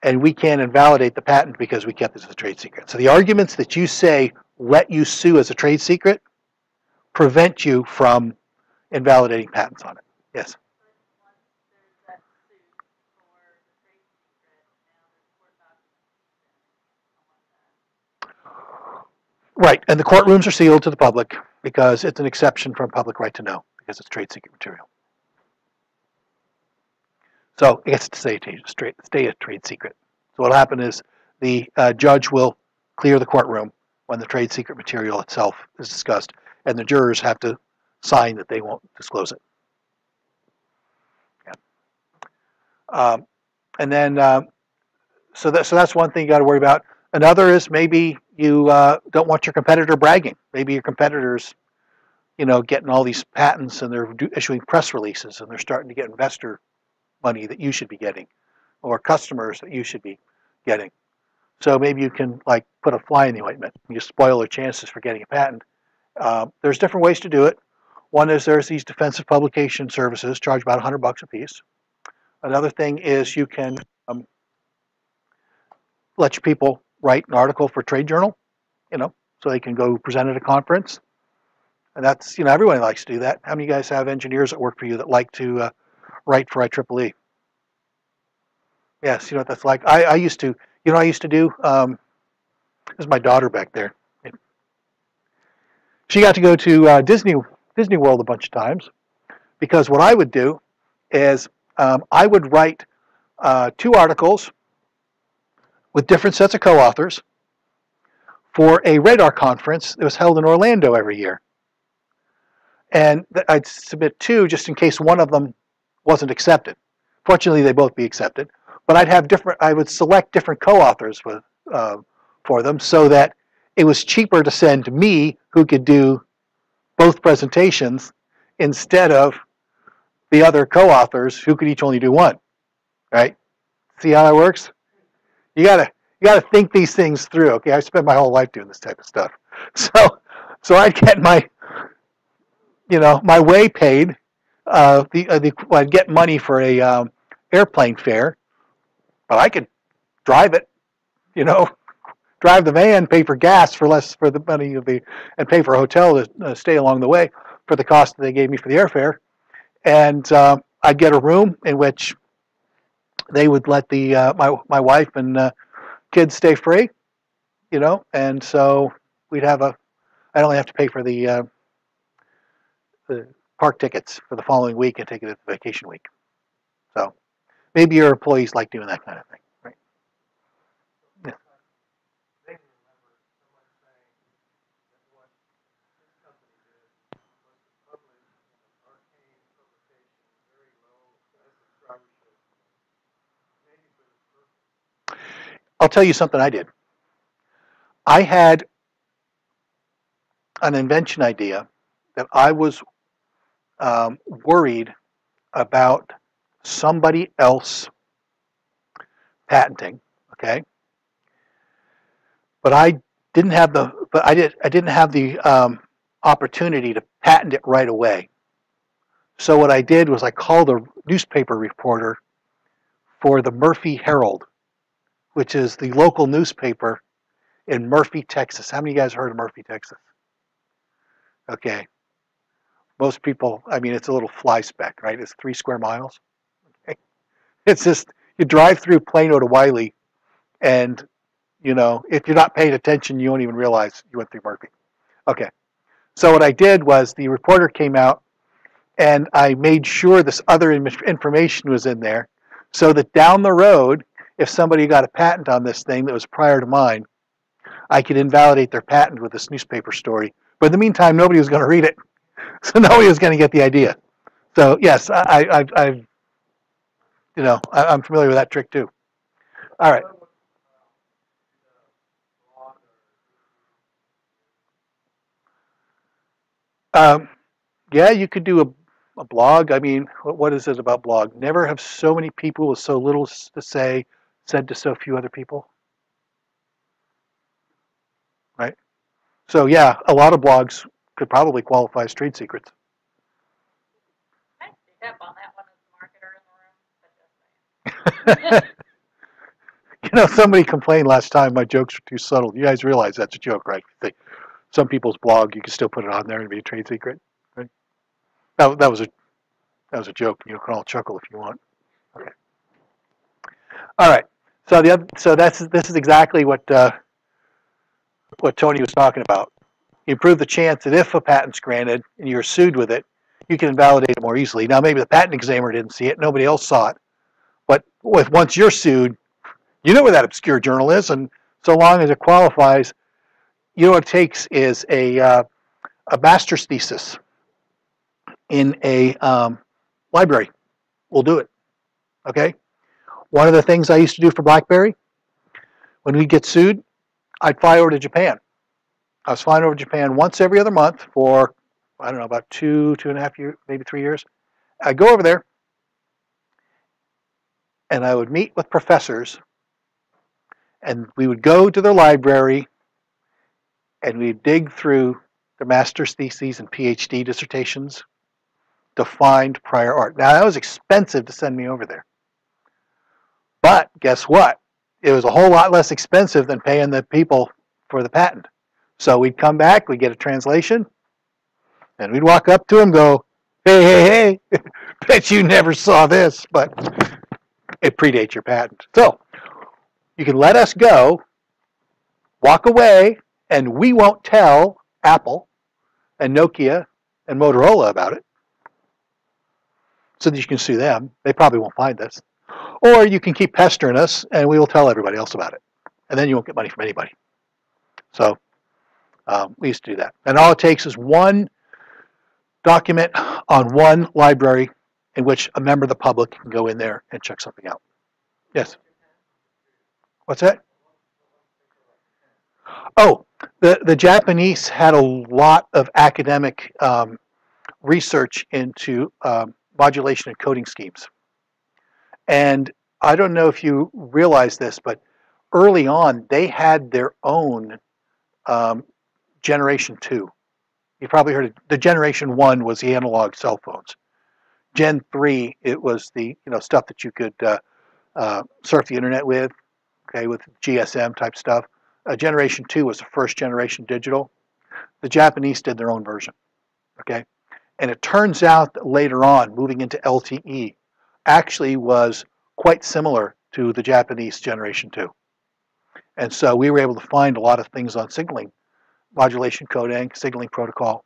and we can't invalidate the patent because we kept it as a trade secret. So the arguments that you say let you sue as a trade secret prevent you from invalidating patents on it. Yes? Right, and the courtrooms are sealed to the public because it's an exception from public right to know because it's trade secret material. So it gets to stay a trade secret. So what'll happen is the judge will clear the courtroom when the trade secret material itself is discussed, and the jurors have to sign that they won't disclose it. Yeah. And then, so that's one thing you got to worry about. Another is maybe you don't want your competitor bragging. Maybe your competitor's, getting all these patents and they're issuing press releases and they're starting to get investor money that you should be getting, or customers that you should be getting. So maybe you can like put a fly in the ointment. You spoil their chances for getting a patent. There's different ways to do it. One is there's these defensive publication services, charge about $100 a piece. Another thing is you can let your people write an article for a trade journal, so they can go present at a conference. And that's, everyone likes to do that. How many of you guys have engineers that work for you that like to write for IEEE? Yes, you know what that's like. I used to, I used to do, this is my daughter back there. She got to go to Disney World a bunch of times, because what I would do is I would write 2 articles with different sets of co-authors for a radar conference that was held in Orlando every year. And I'd submit 2 just in case one of them wasn't accepted. Fortunately, they'd both be accepted. But I would select different co-authors for them, so that it was cheaper to send me, who could do both presentations, instead of the other co-authors who could each only do one. Right? See how that works? You gotta think these things through. Okay, I spent my whole life doing this type of stuff. So I'd get my way paid. I'd get money for a airplane fare, but I could drive it. Drive the van, pay for gas for less for the money and pay for a hotel to stay along the way for the cost that they gave me for the airfare. And I'd get a room in which they would let my wife and kids stay free, and so I'd only have to pay for the park tickets for the following week and take it as a vacation week. So maybe your employees like doing that kind of thing, right? Yeah. I'll tell you something I did. I had an invention idea that I was worried about somebody else patenting. Okay, but I didn't have the opportunity to patent it right away. So what I did was I called a newspaper reporter for the Murphy Herald, which is the local newspaper in Murphy, Texas. How many of you guys heard of Murphy, Texas? Okay. Most people, it's a little fly speck, right? It's 3 square miles. Okay. It's just, you drive through Plano to Wiley, and, if you're not paying attention, you won't even realize you went through Murphy. Okay. So what I did was the reporter came out, and I made sure this other information was in there, so that down the road, if somebody got a patent on this thing that was prior to mine, I could invalidate their patent with this newspaper story. But in the meantime, nobody was going to read it, so nobody was going to get the idea. So yes, I'm familiar with that trick too. All right. Yeah, you could do a blog. What is it about blog? Never have so many people with so little to say said to so few other people. Right? So yeah, a lot of blogs could probably qualify as trade secrets. I pick up on that one as the marketer in the room, but just saying. Somebody complained last time my jokes were too subtle. You guys realize that's a joke, right? Some people's blog, you can still put it on there and be a trade secret, right? That was a joke. You can all chuckle if you want. Okay. All right. So this is exactly what Tony was talking about. You improve the chance that if a patent's granted and you're sued with it, you can invalidate it more easily. Now maybe the patent examiner didn't see it, nobody else saw it, but once you're sued, you know where that obscure journal is, and so long as it qualifies, what it takes is a master's thesis in a library. We'll do it. Okay. One of the things I used to do for BlackBerry, when we get sued, I'd fly over to Japan. I was flying over to Japan once every other month for, I don't know, about 2.5 years, maybe 3 years. I'd go over there, and I would meet with professors, and we would go to their library, and we'd dig through their master's theses and PhD dissertations to find prior art. Now, that was expensive to send me over there. But guess what? It was a whole lot less expensive than paying the people for the patent. So we'd come back, we'd get a translation, and we'd walk up to them and go, hey, hey, hey, bet you never saw this, but it predates your patent. So you can let us go, walk away, and we won't tell Apple and Nokia and Motorola about it so that you can sue them. They probably won't find this. Or you can keep pestering us, and we will tell everybody else about it. And then you won't get money from anybody. So we used to do that. And all it takes is one document on one library in which a member of the public can go in there and check something out. Yes? What's that? Oh, the Japanese had a lot of academic research into modulation and coding schemes. And I don't know if you realize this, but early on, they had their own Generation 2. You probably heard it. The Generation 1 was the analog cell phones. Gen 3, it was the stuff that you could surf the internet with, okay, with GSM type stuff. Generation 2 was the first generation digital. The Japanese did their own version, okay? And it turns out that later on, moving into LTE, actually was quite similar to the Japanese Generation 2. And so we were able to find a lot of things on signaling, modulation coding, signaling protocol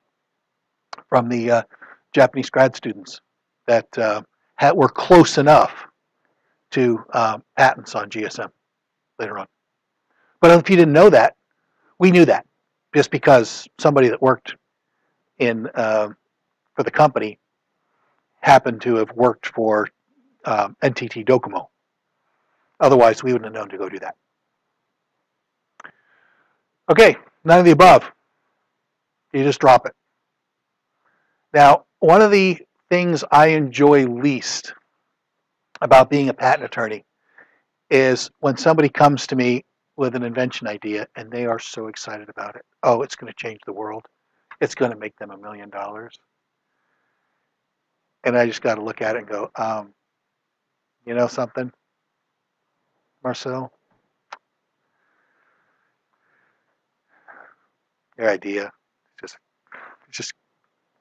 from the Japanese grad students that were close enough to patents on GSM later on. But if you didn't know that, we knew that just because somebody that worked in for the company happened to have worked for NTT Docomo. Otherwise, we wouldn't have known to go do that. Okay, none of the above. You just drop it. Now, one of the things I enjoy least about being a patent attorney is when somebody comes to me with an invention idea and they are so excited about it. Oh, it's going to change the world. It's going to make them $1 million. And I just got to look at it and go, you know something, Marcel? Your idea is just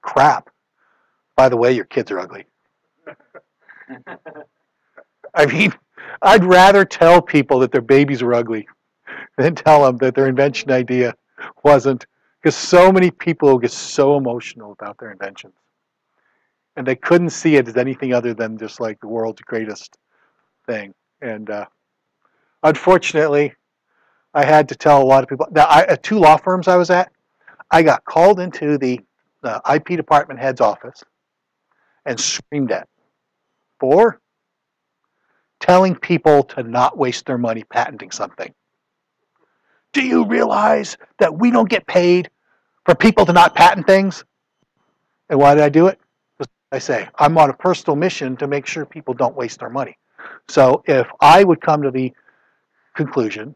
crap. By the way, your kids are ugly. I mean, I'd rather tell people that their babies are ugly than tell them that their invention idea wasn't, because so many people get so emotional about their inventions. And they couldn't see it as anything other than just like the world's greatest thing. And unfortunately, I had to tell a lot of people. Now, at 2 law firms I was at, I got called into the IP department head's office and screamed at for telling people to not waste their money patenting something. Do you realize that we don't get paid for people to not patent things? And why did I do it? Because I say, I'm on a personal mission to make sure people don't waste their money. So if I would come to the conclusion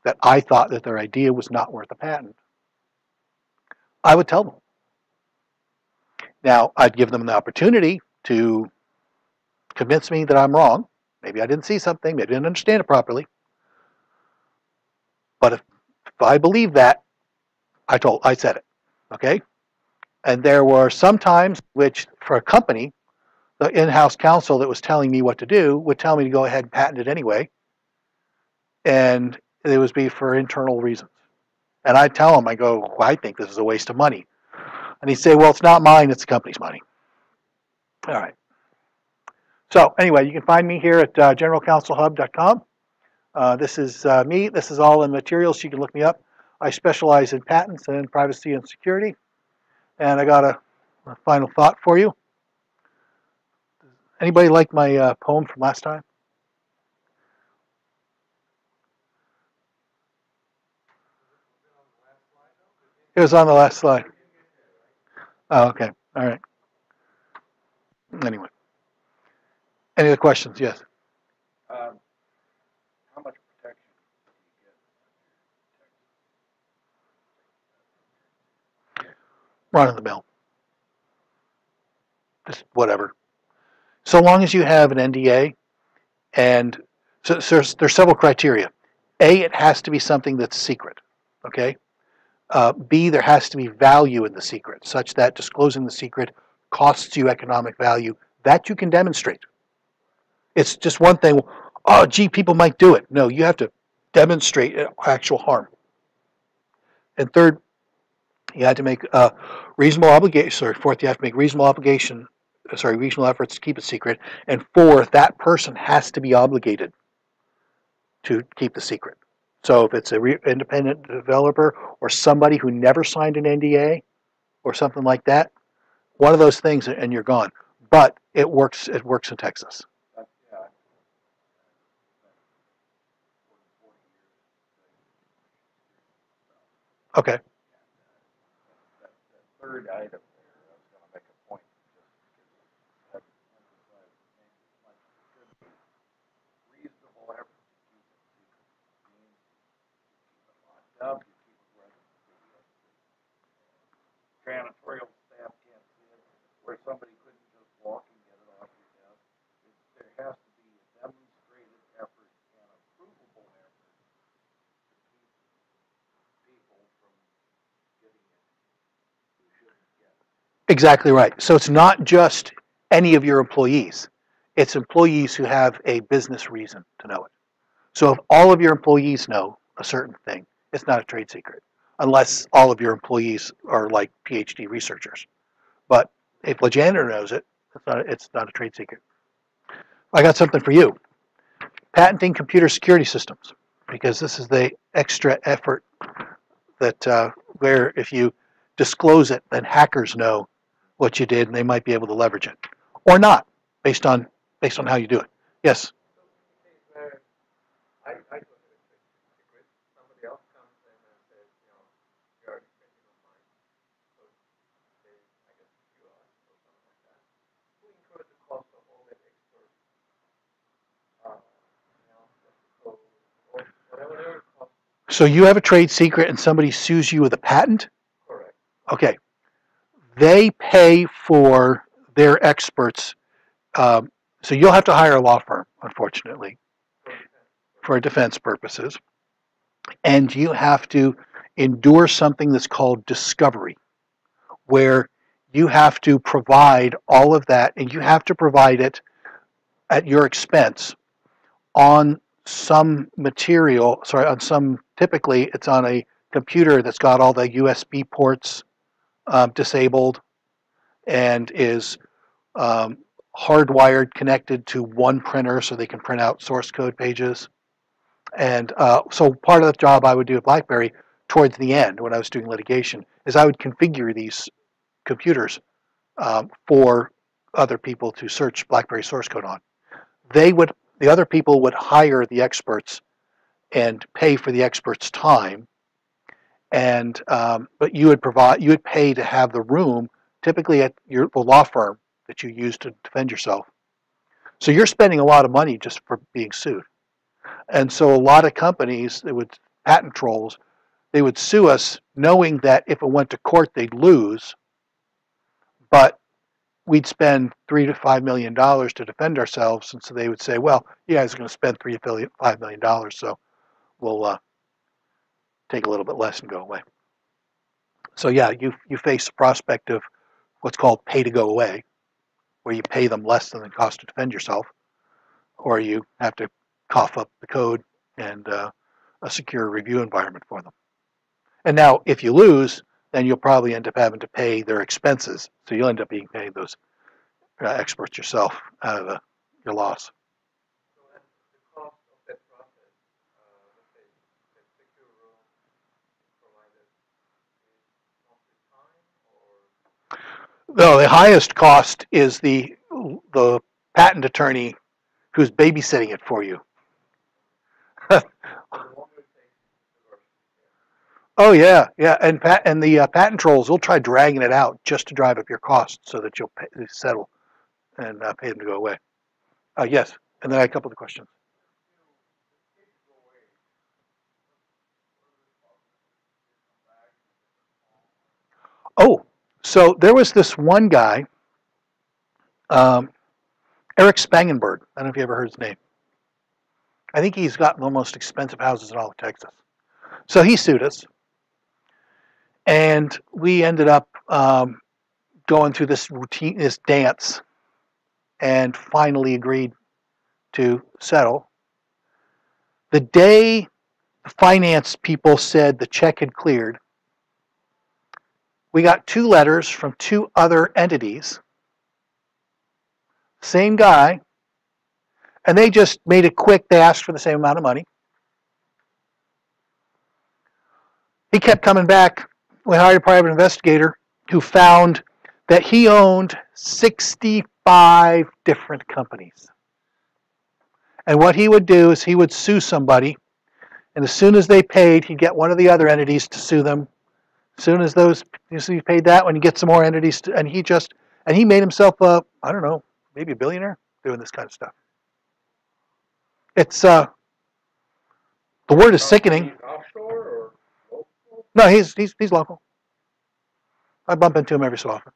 that I thought that their idea was not worth a patent, I would tell them. Now, I'd give them the opportunity to convince me that I'm wrong. Maybe I didn't see something, maybe I didn't understand it properly. But if I believe that, I said it, okay? And there were some times which, for a company, the in-house counsel that was telling me what to do would tell me to go ahead and patent it anyway, and it would be for internal reasons. And I'd tell him, I go, well, I think this is a waste of money. And he'd say, well, it's not mine, it's the company's money. All right. So anyway, you can find me here at generalcounselhub.com. This is me. This is all the materials. You can look me up. I specialize in patents and privacy and security. And I got a final thought for you. Anybody like my poem from last time? It was on the last slide. Oh, okay. All right. Anyway. Any other questions? Yes. run of the mill. Just whatever. So long as you have an NDA, and so there's several criteria. A, it has to be something that's secret. Okay. B, there has to be value in the secret, such that disclosing the secret costs you economic value that you can demonstrate. It's just one thing. Oh, gee, people might do it. No, you have to demonstrate actual harm. And third, you had to make reasonable obligation. Sorry, fourth, you have to make reasonable efforts to keep it secret. And fourth, that person has to be obligated to keep the secret. So if it's an independent developer or somebody who never signed an NDA or something like that, one of those things, and you're gone. But it works. It works in Texas. Okay. Third item there, I was going to make a point just because reasonable effort to keep it secret means keep it locked up, you keep it where the janitorial staff can't see it, where somebody couldn't just walk and get it off your desk. There has to be a demonstrated effort and a provable effort to keep people from getting it who shouldn't get it. Exactly right. So it's not just any of your employees. It's employees who have a business reason to know it. So if all of your employees know a certain thing, it's not a trade secret, unless all of your employees are like PhD researchers. But if the janitor knows it, it's not a trade secret. I got something for you. Patenting computer security systems, because this is the extra effort that where if you disclose it, then hackers know what you did and they might be able to leverage it, or not, based on how you do it. Yes. I go to the secret, somebody else comes in and says, you already making on mine. So they, I guess, you are, or something like that. Who incurs the cost of all that extra, the code, or whatever it costs? So you have a trade secret and somebody sues you with a patent? Correct. Okay. They pay for their experts. So you'll have to hire a law firm, unfortunately, for defense purposes. And you have to endure something that's called discovery, where you have to provide all of that, and you have to provide it at your expense on some material, typically it's on a computer that's got all the USB ports disabled and is hardwired connected to one printer so they can print out source code pages. And so part of the job I would do at BlackBerry towards the end when I was doing litigation is I would configure these computers for other people to search BlackBerry source code on. The other people would hire the experts and pay for the experts' time, and but you would pay to have the room, typically at the law firm that you use to defend yourself. So you're spending a lot of money just for being sued. And so a lot of companies, patent trolls, they would sue us knowing that if it went to court, they'd lose, but we'd spend $3 to $5 million to defend ourselves. And so they would say, well, you guys are going to spend $3 to $5 million, so we'll take a little bit less and go away. So yeah, you face the prospect of what's called pay to go away, where you pay them less than the cost to defend yourself, or you have to cough up the code and a secure review environment for them. And now, if you lose, then you'll probably end up having to pay their expenses. So you'll end up being paid those experts yourself out of your loss. So and the cost of that process, let's say that secure room provided is mostly time or? No, the highest cost is the patent attorney who's babysitting it for you. Oh yeah, yeah, and the patent trolls will try dragging it out just to drive up your costs so that you'll settle and pay them to go away. Yes, and then I had a couple of questions. Oh, So there was this one guy, Eric Spangenberg. I don't know if you ever heard his name. I think he's got the most expensive houses in all of Texas. So he sued us, and we ended up going through this routine, this dance, and finally agreed to settle. The day the finance people said the check had cleared, we got 2 letters from 2 other entities, same guy, and they just made it quick. They asked for the same amount of money. He kept coming back. We hired a private investigator who found that he owned 65 different companies. And what he would do is he would sue somebody, and as soon as they paid, he'd get one of the other entities to sue them. As soon as he paid that one, he'd get some more entities, and he made himself I don't know, maybe a billionaire doing this kind of stuff. It's the word is sickening. Offshore or local? No, he's local. I bump into him every so often.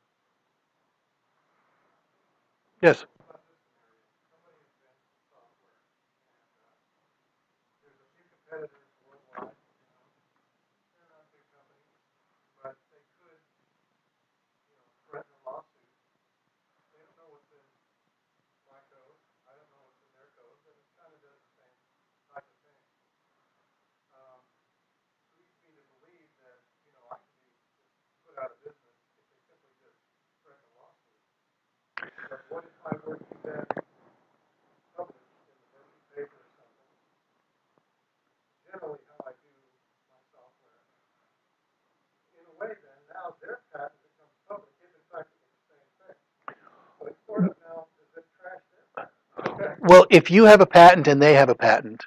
Yes. What if I were to then publish in the newspaper or something? Generally, how I do my software. In a way, then now their patent becomes public. It's practically the same thing. So it's sort of now does it trash their patent? Well, if you have a patent and they have a patent,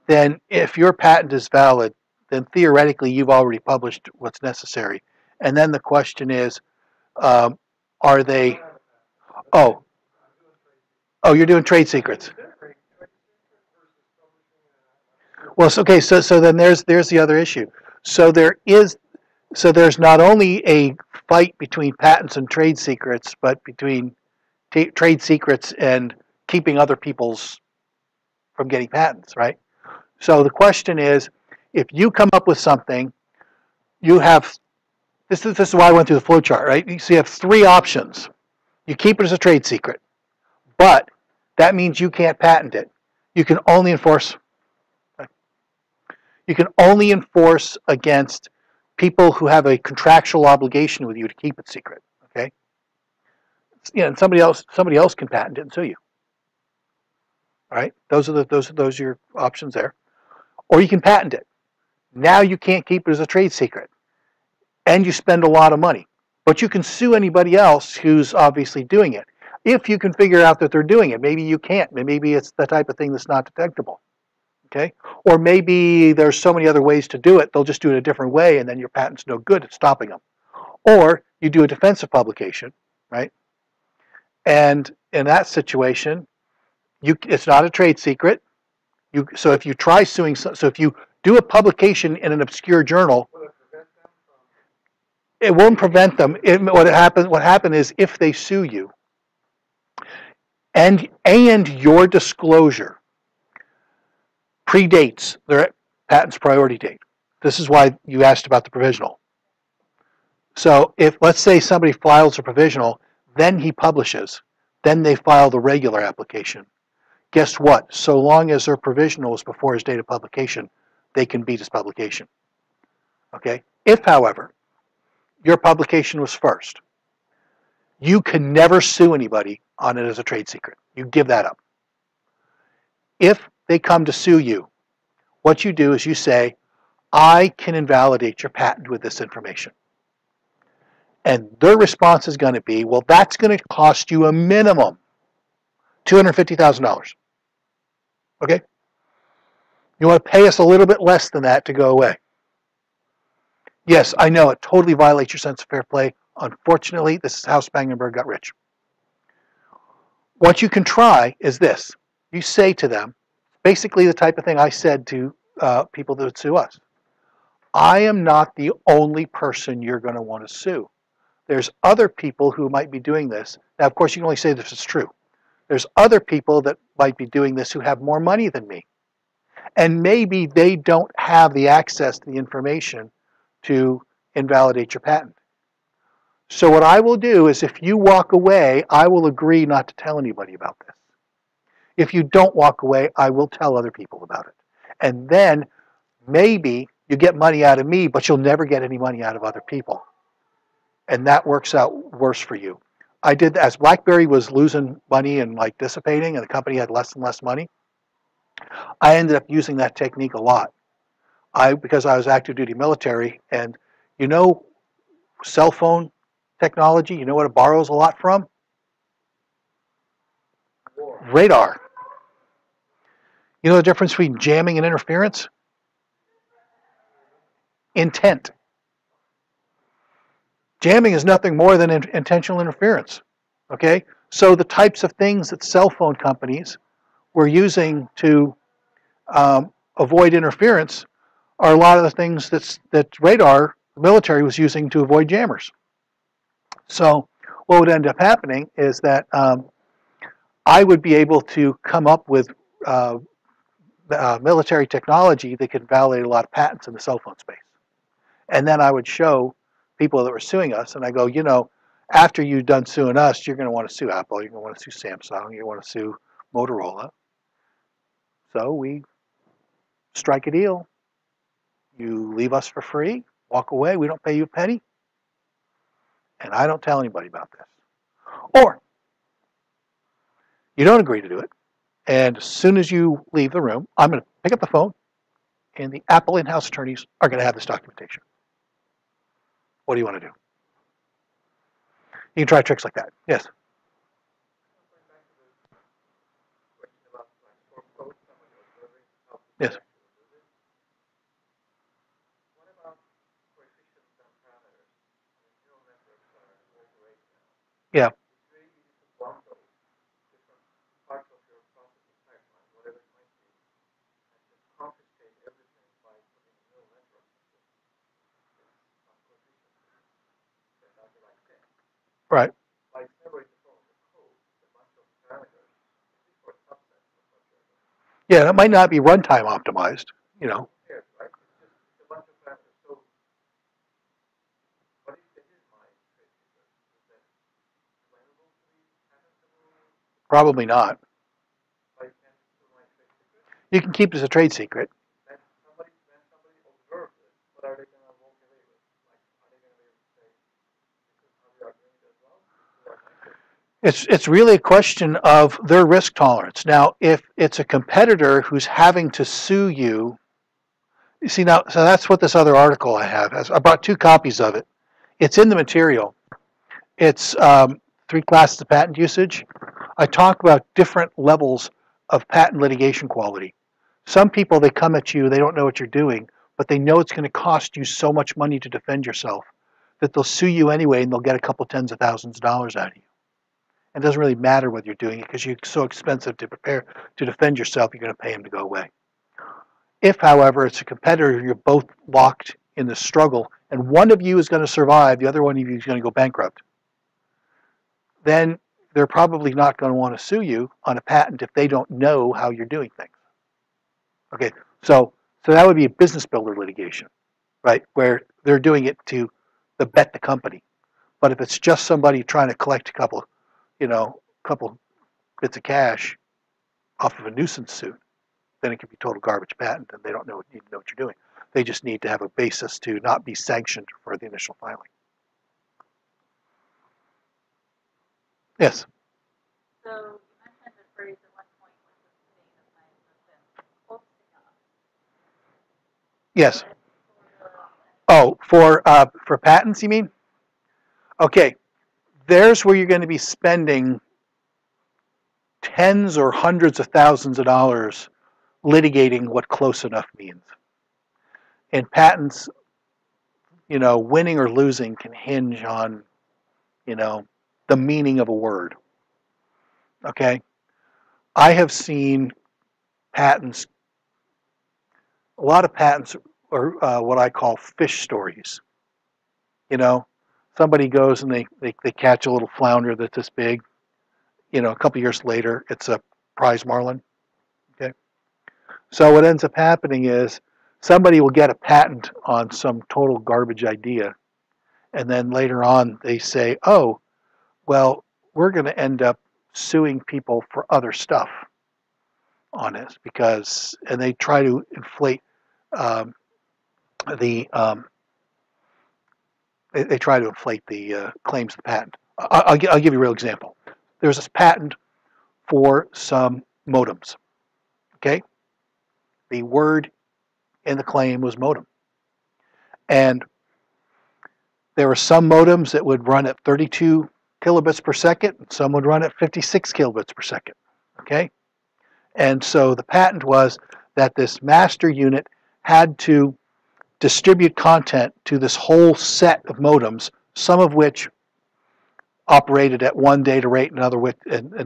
then if your patent is valid, then theoretically you've already published what's necessary. And then the question is, are they? Oh, you're doing trade secrets. Well, okay. So then there's the other issue. So there's not only a fight between patents and trade secrets, but between trade secrets and keeping other people's from getting patents, right? So the question is, if you come up with something, you have this is why I went through the flow chart, right? So you have 3 options. You keep it as a trade secret, but that means you can't patent it. You can only enforce against people who have a contractual obligation with you to keep it secret. Okay. And somebody else can patent it and sue you. All right. Those are your options there. Or you can patent it. Now you can't keep it as a trade secret, and you spend a lot of money. But you can sue anybody else who's obviously doing it. If you can figure out that they're doing it, maybe you can't. Maybe it's the type of thing that's not detectable. Okay? Or maybe there's so many other ways to do it, they'll just do it a different way, and then your patent's no good at stopping them. Or you do a defensive publication, right? And in that situation, it's not a trade secret. So if you try suing, so if you do a publication in an obscure journal, it won't prevent them. What happened is if they sue you, and your disclosure predates their patent's priority date. This is why you asked about the provisional. So if, let's say, somebody files a provisional, then he publishes, then they file the regular application. Guess what? So long as their provisional is before his date of publication, they can beat his publication. Okay? If, however, your publication was first, you can never sue anybody on it as a trade secret. You give that up. If they come to sue you, what you do is you say, I can invalidate your patent with this information. And their response is going to be, well, that's going to cost you a minimum $250,000. Okay? You want to pay us a little bit less than that to go away. Yes, I know it totally violates your sense of fair play. Unfortunately, this is how Spangenberg got rich. What you can try is this. You say to them, basically the type of thing I said to people that would sue us. I am not the only person you're going to want to sue. There's other people who might be doing this. Now, of course, you can only say this is true. There's other people that might be doing this who have more money than me. And maybe they don't have the access to the information to invalidate your patent. So what I will do is if you walk away, I will agree not to tell anybody about this. If you don't walk away, I will tell other people about it. And then maybe you get money out of me, but you'll never get any money out of other people. And that works out worse for you. I did, as BlackBerry was losing money and like dissipating and the company had less and less money, I ended up using that technique a lot. Because I was active duty military, and you know cell phone technology, you know what it borrows a lot from? Radar. You know the difference between jamming and interference? Intent. Jamming is nothing more than intentional interference. Okay? So the types of things that cell phone companies were using to avoid interference are a lot of the things that radar, the military, was using to avoid jammers. So what would end up happening is that I would be able to come up with military technology that could validate a lot of patents in the cell phone space. And then I would show people that were suing us, and I go, you know, after you're done suing us, you're going to want to sue Apple, you're going to want to sue Samsung, you want to sue Motorola. So we strike a deal. You leave us for free, walk away, we don't pay you a penny, and I don't tell anybody about this. Or you don't agree to do it, and as soon as you leave the room, I'm going to pick up the phone, and the Apple in-house attorneys are going to have this documentation. What do you want to do? You can try tricks like that. Yes? Yes. Yeah. Right. Yeah, that might not be runtime optimized, you know. Probably not. You can keep it as a trade secret. It's really a question of their risk tolerance. Now, if it's a competitor who's having to sue you, you see now, so that's what this other article I have has. I brought 2 copies of it. It's in the material. It's 3 classes of patent usage. I talk about different levels of patent litigation quality. Some people, they come at you, they don't know what you're doing, but they know it's going to cost you so much money to defend yourself that they'll sue you anyway and they'll get a couple tens of thousands of dollars out of you. It doesn't really matter whether you're doing it because you're so expensive to prepare to defend yourself, you're going to pay them to go away. If, however, it's a competitor, you're both locked in the struggle, and one of you is going to survive, the other one of you is going to go bankrupt, then they're probably not going to want to sue you on a patent if they don't know how you're doing things. Okay, so that would be a business builder litigation, right, where they're doing it to bet the company. But if it's just somebody trying to collect a couple bits of cash off of a nuisance suit, then it could be total garbage patent, and they don't need to know what you're doing. They just need to have a basis to not be sanctioned for the initial filing. Yes. So you mentioned the phrase at one point, which was the name of my husband, focusing on. Yes. Oh, for patents, you mean? Okay, there's where you're going to be spending tens or hundreds of thousands of dollars litigating what close enough means. In patents, you know, winning or losing can hinge on, you know, the meaning of a word. Okay? I have seen patents, a lot of patents are what I call fish stories. You know, somebody goes and they catch a little flounder that's this big. You know, a couple years later, it's a prize marlin. Okay. So what ends up happening is somebody will get a patent on some total garbage idea, and then later on they say, "Oh, well, we're going to end up suing people for other stuff on this because," and they try to inflate um, the they try to inflate the claims of the patent. I'll give you a real example. There's this patent for some modems. Okay, the word in the claim was modem, and there were some modems that would run at 32 kilobits per second, and some would run at 56 kilobits per second. Okay, and so the patent was that this master unit had to distribute content to this whole set of modems, some of which operated at one data rate and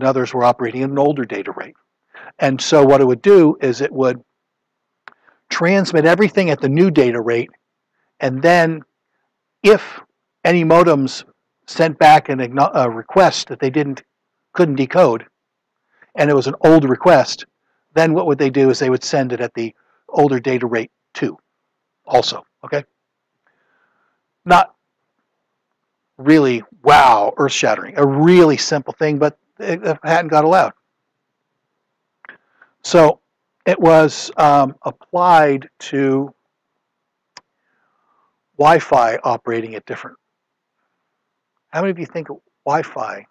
others were operating at an older data rate. And so what it would do is it would transmit everything at the new data rate, and then if any modems sent back a request that they couldn't decode, and it was an old request, then what would they do is they would send it at the older data rate too, also. Okay, not really wow, earth-shattering, a really simple thing, but the patent got allowed. So it was applied to Wi-Fi operating at different. How many of you think Wi-Fi?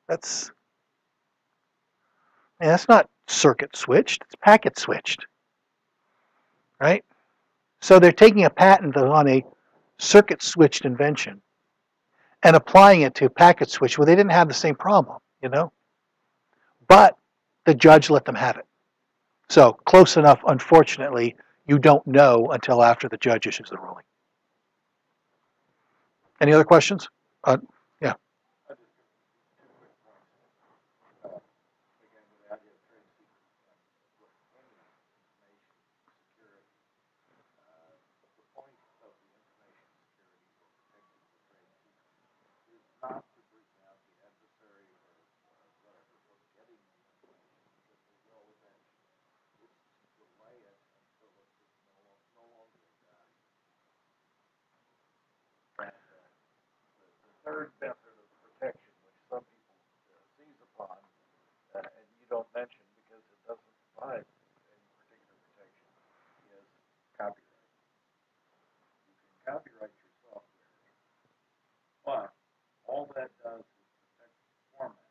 That's not circuit switched, it's packet switched, right? So they're taking a patent on a circuit switched invention and applying it to packet switch. Well, they didn't have the same problem, you know, but the judge let them have it. So close enough, unfortunately, you don't know until after the judge issues the ruling. Any other questions? Yeah. Third method of protection, which some people seize upon, and you don't mention because it doesn't provide any particular protection, is copyright. You can copyright your software, but all that does is protect the format.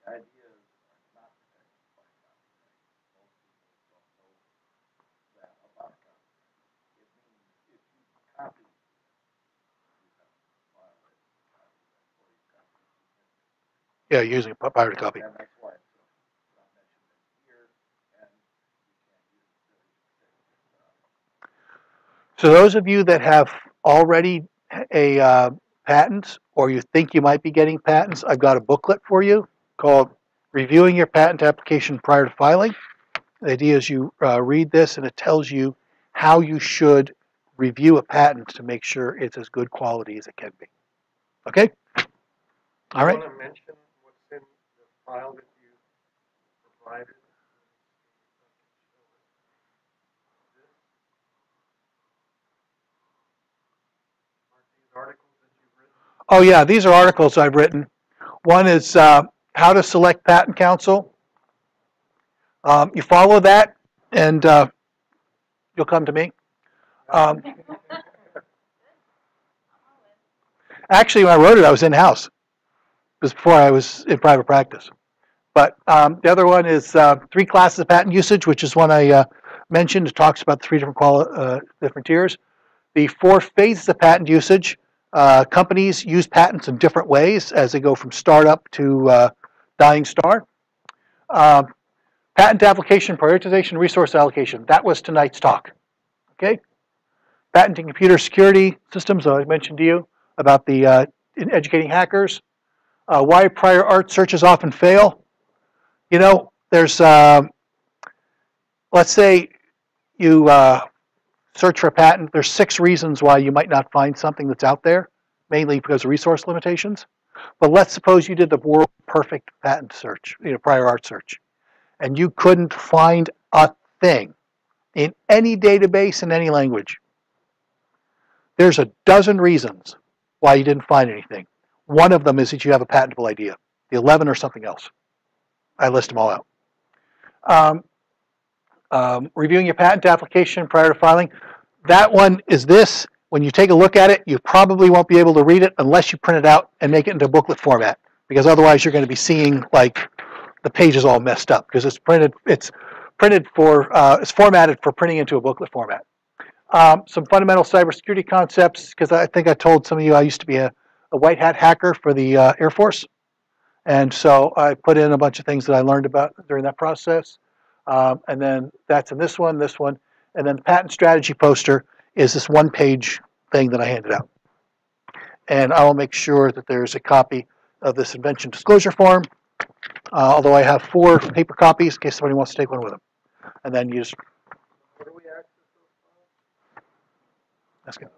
The ideas are not protected by copyright. Most people don't know that about copyright. It means if you copy Yeah, using a pirated copy. and that's why it's not mentioned here, and you can't use it. So those of you that have already a patent, or you think you might be getting patents, I've got a booklet for you called Reviewing Your Patent Application Prior to Filing. The idea is you read this and it tells you how you should review a patent to make sure it's as good quality as it can be. Okay? All right. Do you want to mention what's in the file that you provided? Aren't these articles that you've written? Oh yeah, these are articles I've written. One is how to select patent counsel. You follow that and you'll come to me. Actually, when I wrote it, I was in-house. It was before I was in private practice. But the other one is 3 classes of patent usage, which is one I mentioned. It talks about 3 different tiers. The 4 phases of patent usage. Companies use patents in different ways as they go from startup to dying star. Patent application, prioritization, resource allocation. That was tonight's talk. Okay. Patent and computer security systems. I mentioned to you about the in educating hackers. Why prior art searches often fail. You know, there's let's say you search for a patent. There's 6 reasons why you might not find something that's out there. mainly because of resource limitations. But let's suppose you did the world perfect patent search, prior art search, and you couldn't find a thing in any database in any language. There's a dozen reasons why you didn't find anything. One of them is that you have a patentable idea. The 11 are something else. I list them all out. Reviewing your patent application prior to filing. That one is this. When you take a look at it, you probably won't be able to read it unless you print it out and make it into booklet format, because otherwise you're going to be seeing like the pages all messed up because it's formatted for printing into a booklet format. Some fundamental cybersecurity concepts, because I think I told some of you I used to be a white hat hacker for the Air Force, and so I put in a bunch of things that I learned about during that process. And then that's in this one, and then the patent strategy poster is this one-page thing that I handed out. And I will make sure that there's a copy of this invention disclosure form, although I have 4 paper copies in case somebody wants to take one with them. And then you just... Where do we access those files? That's good.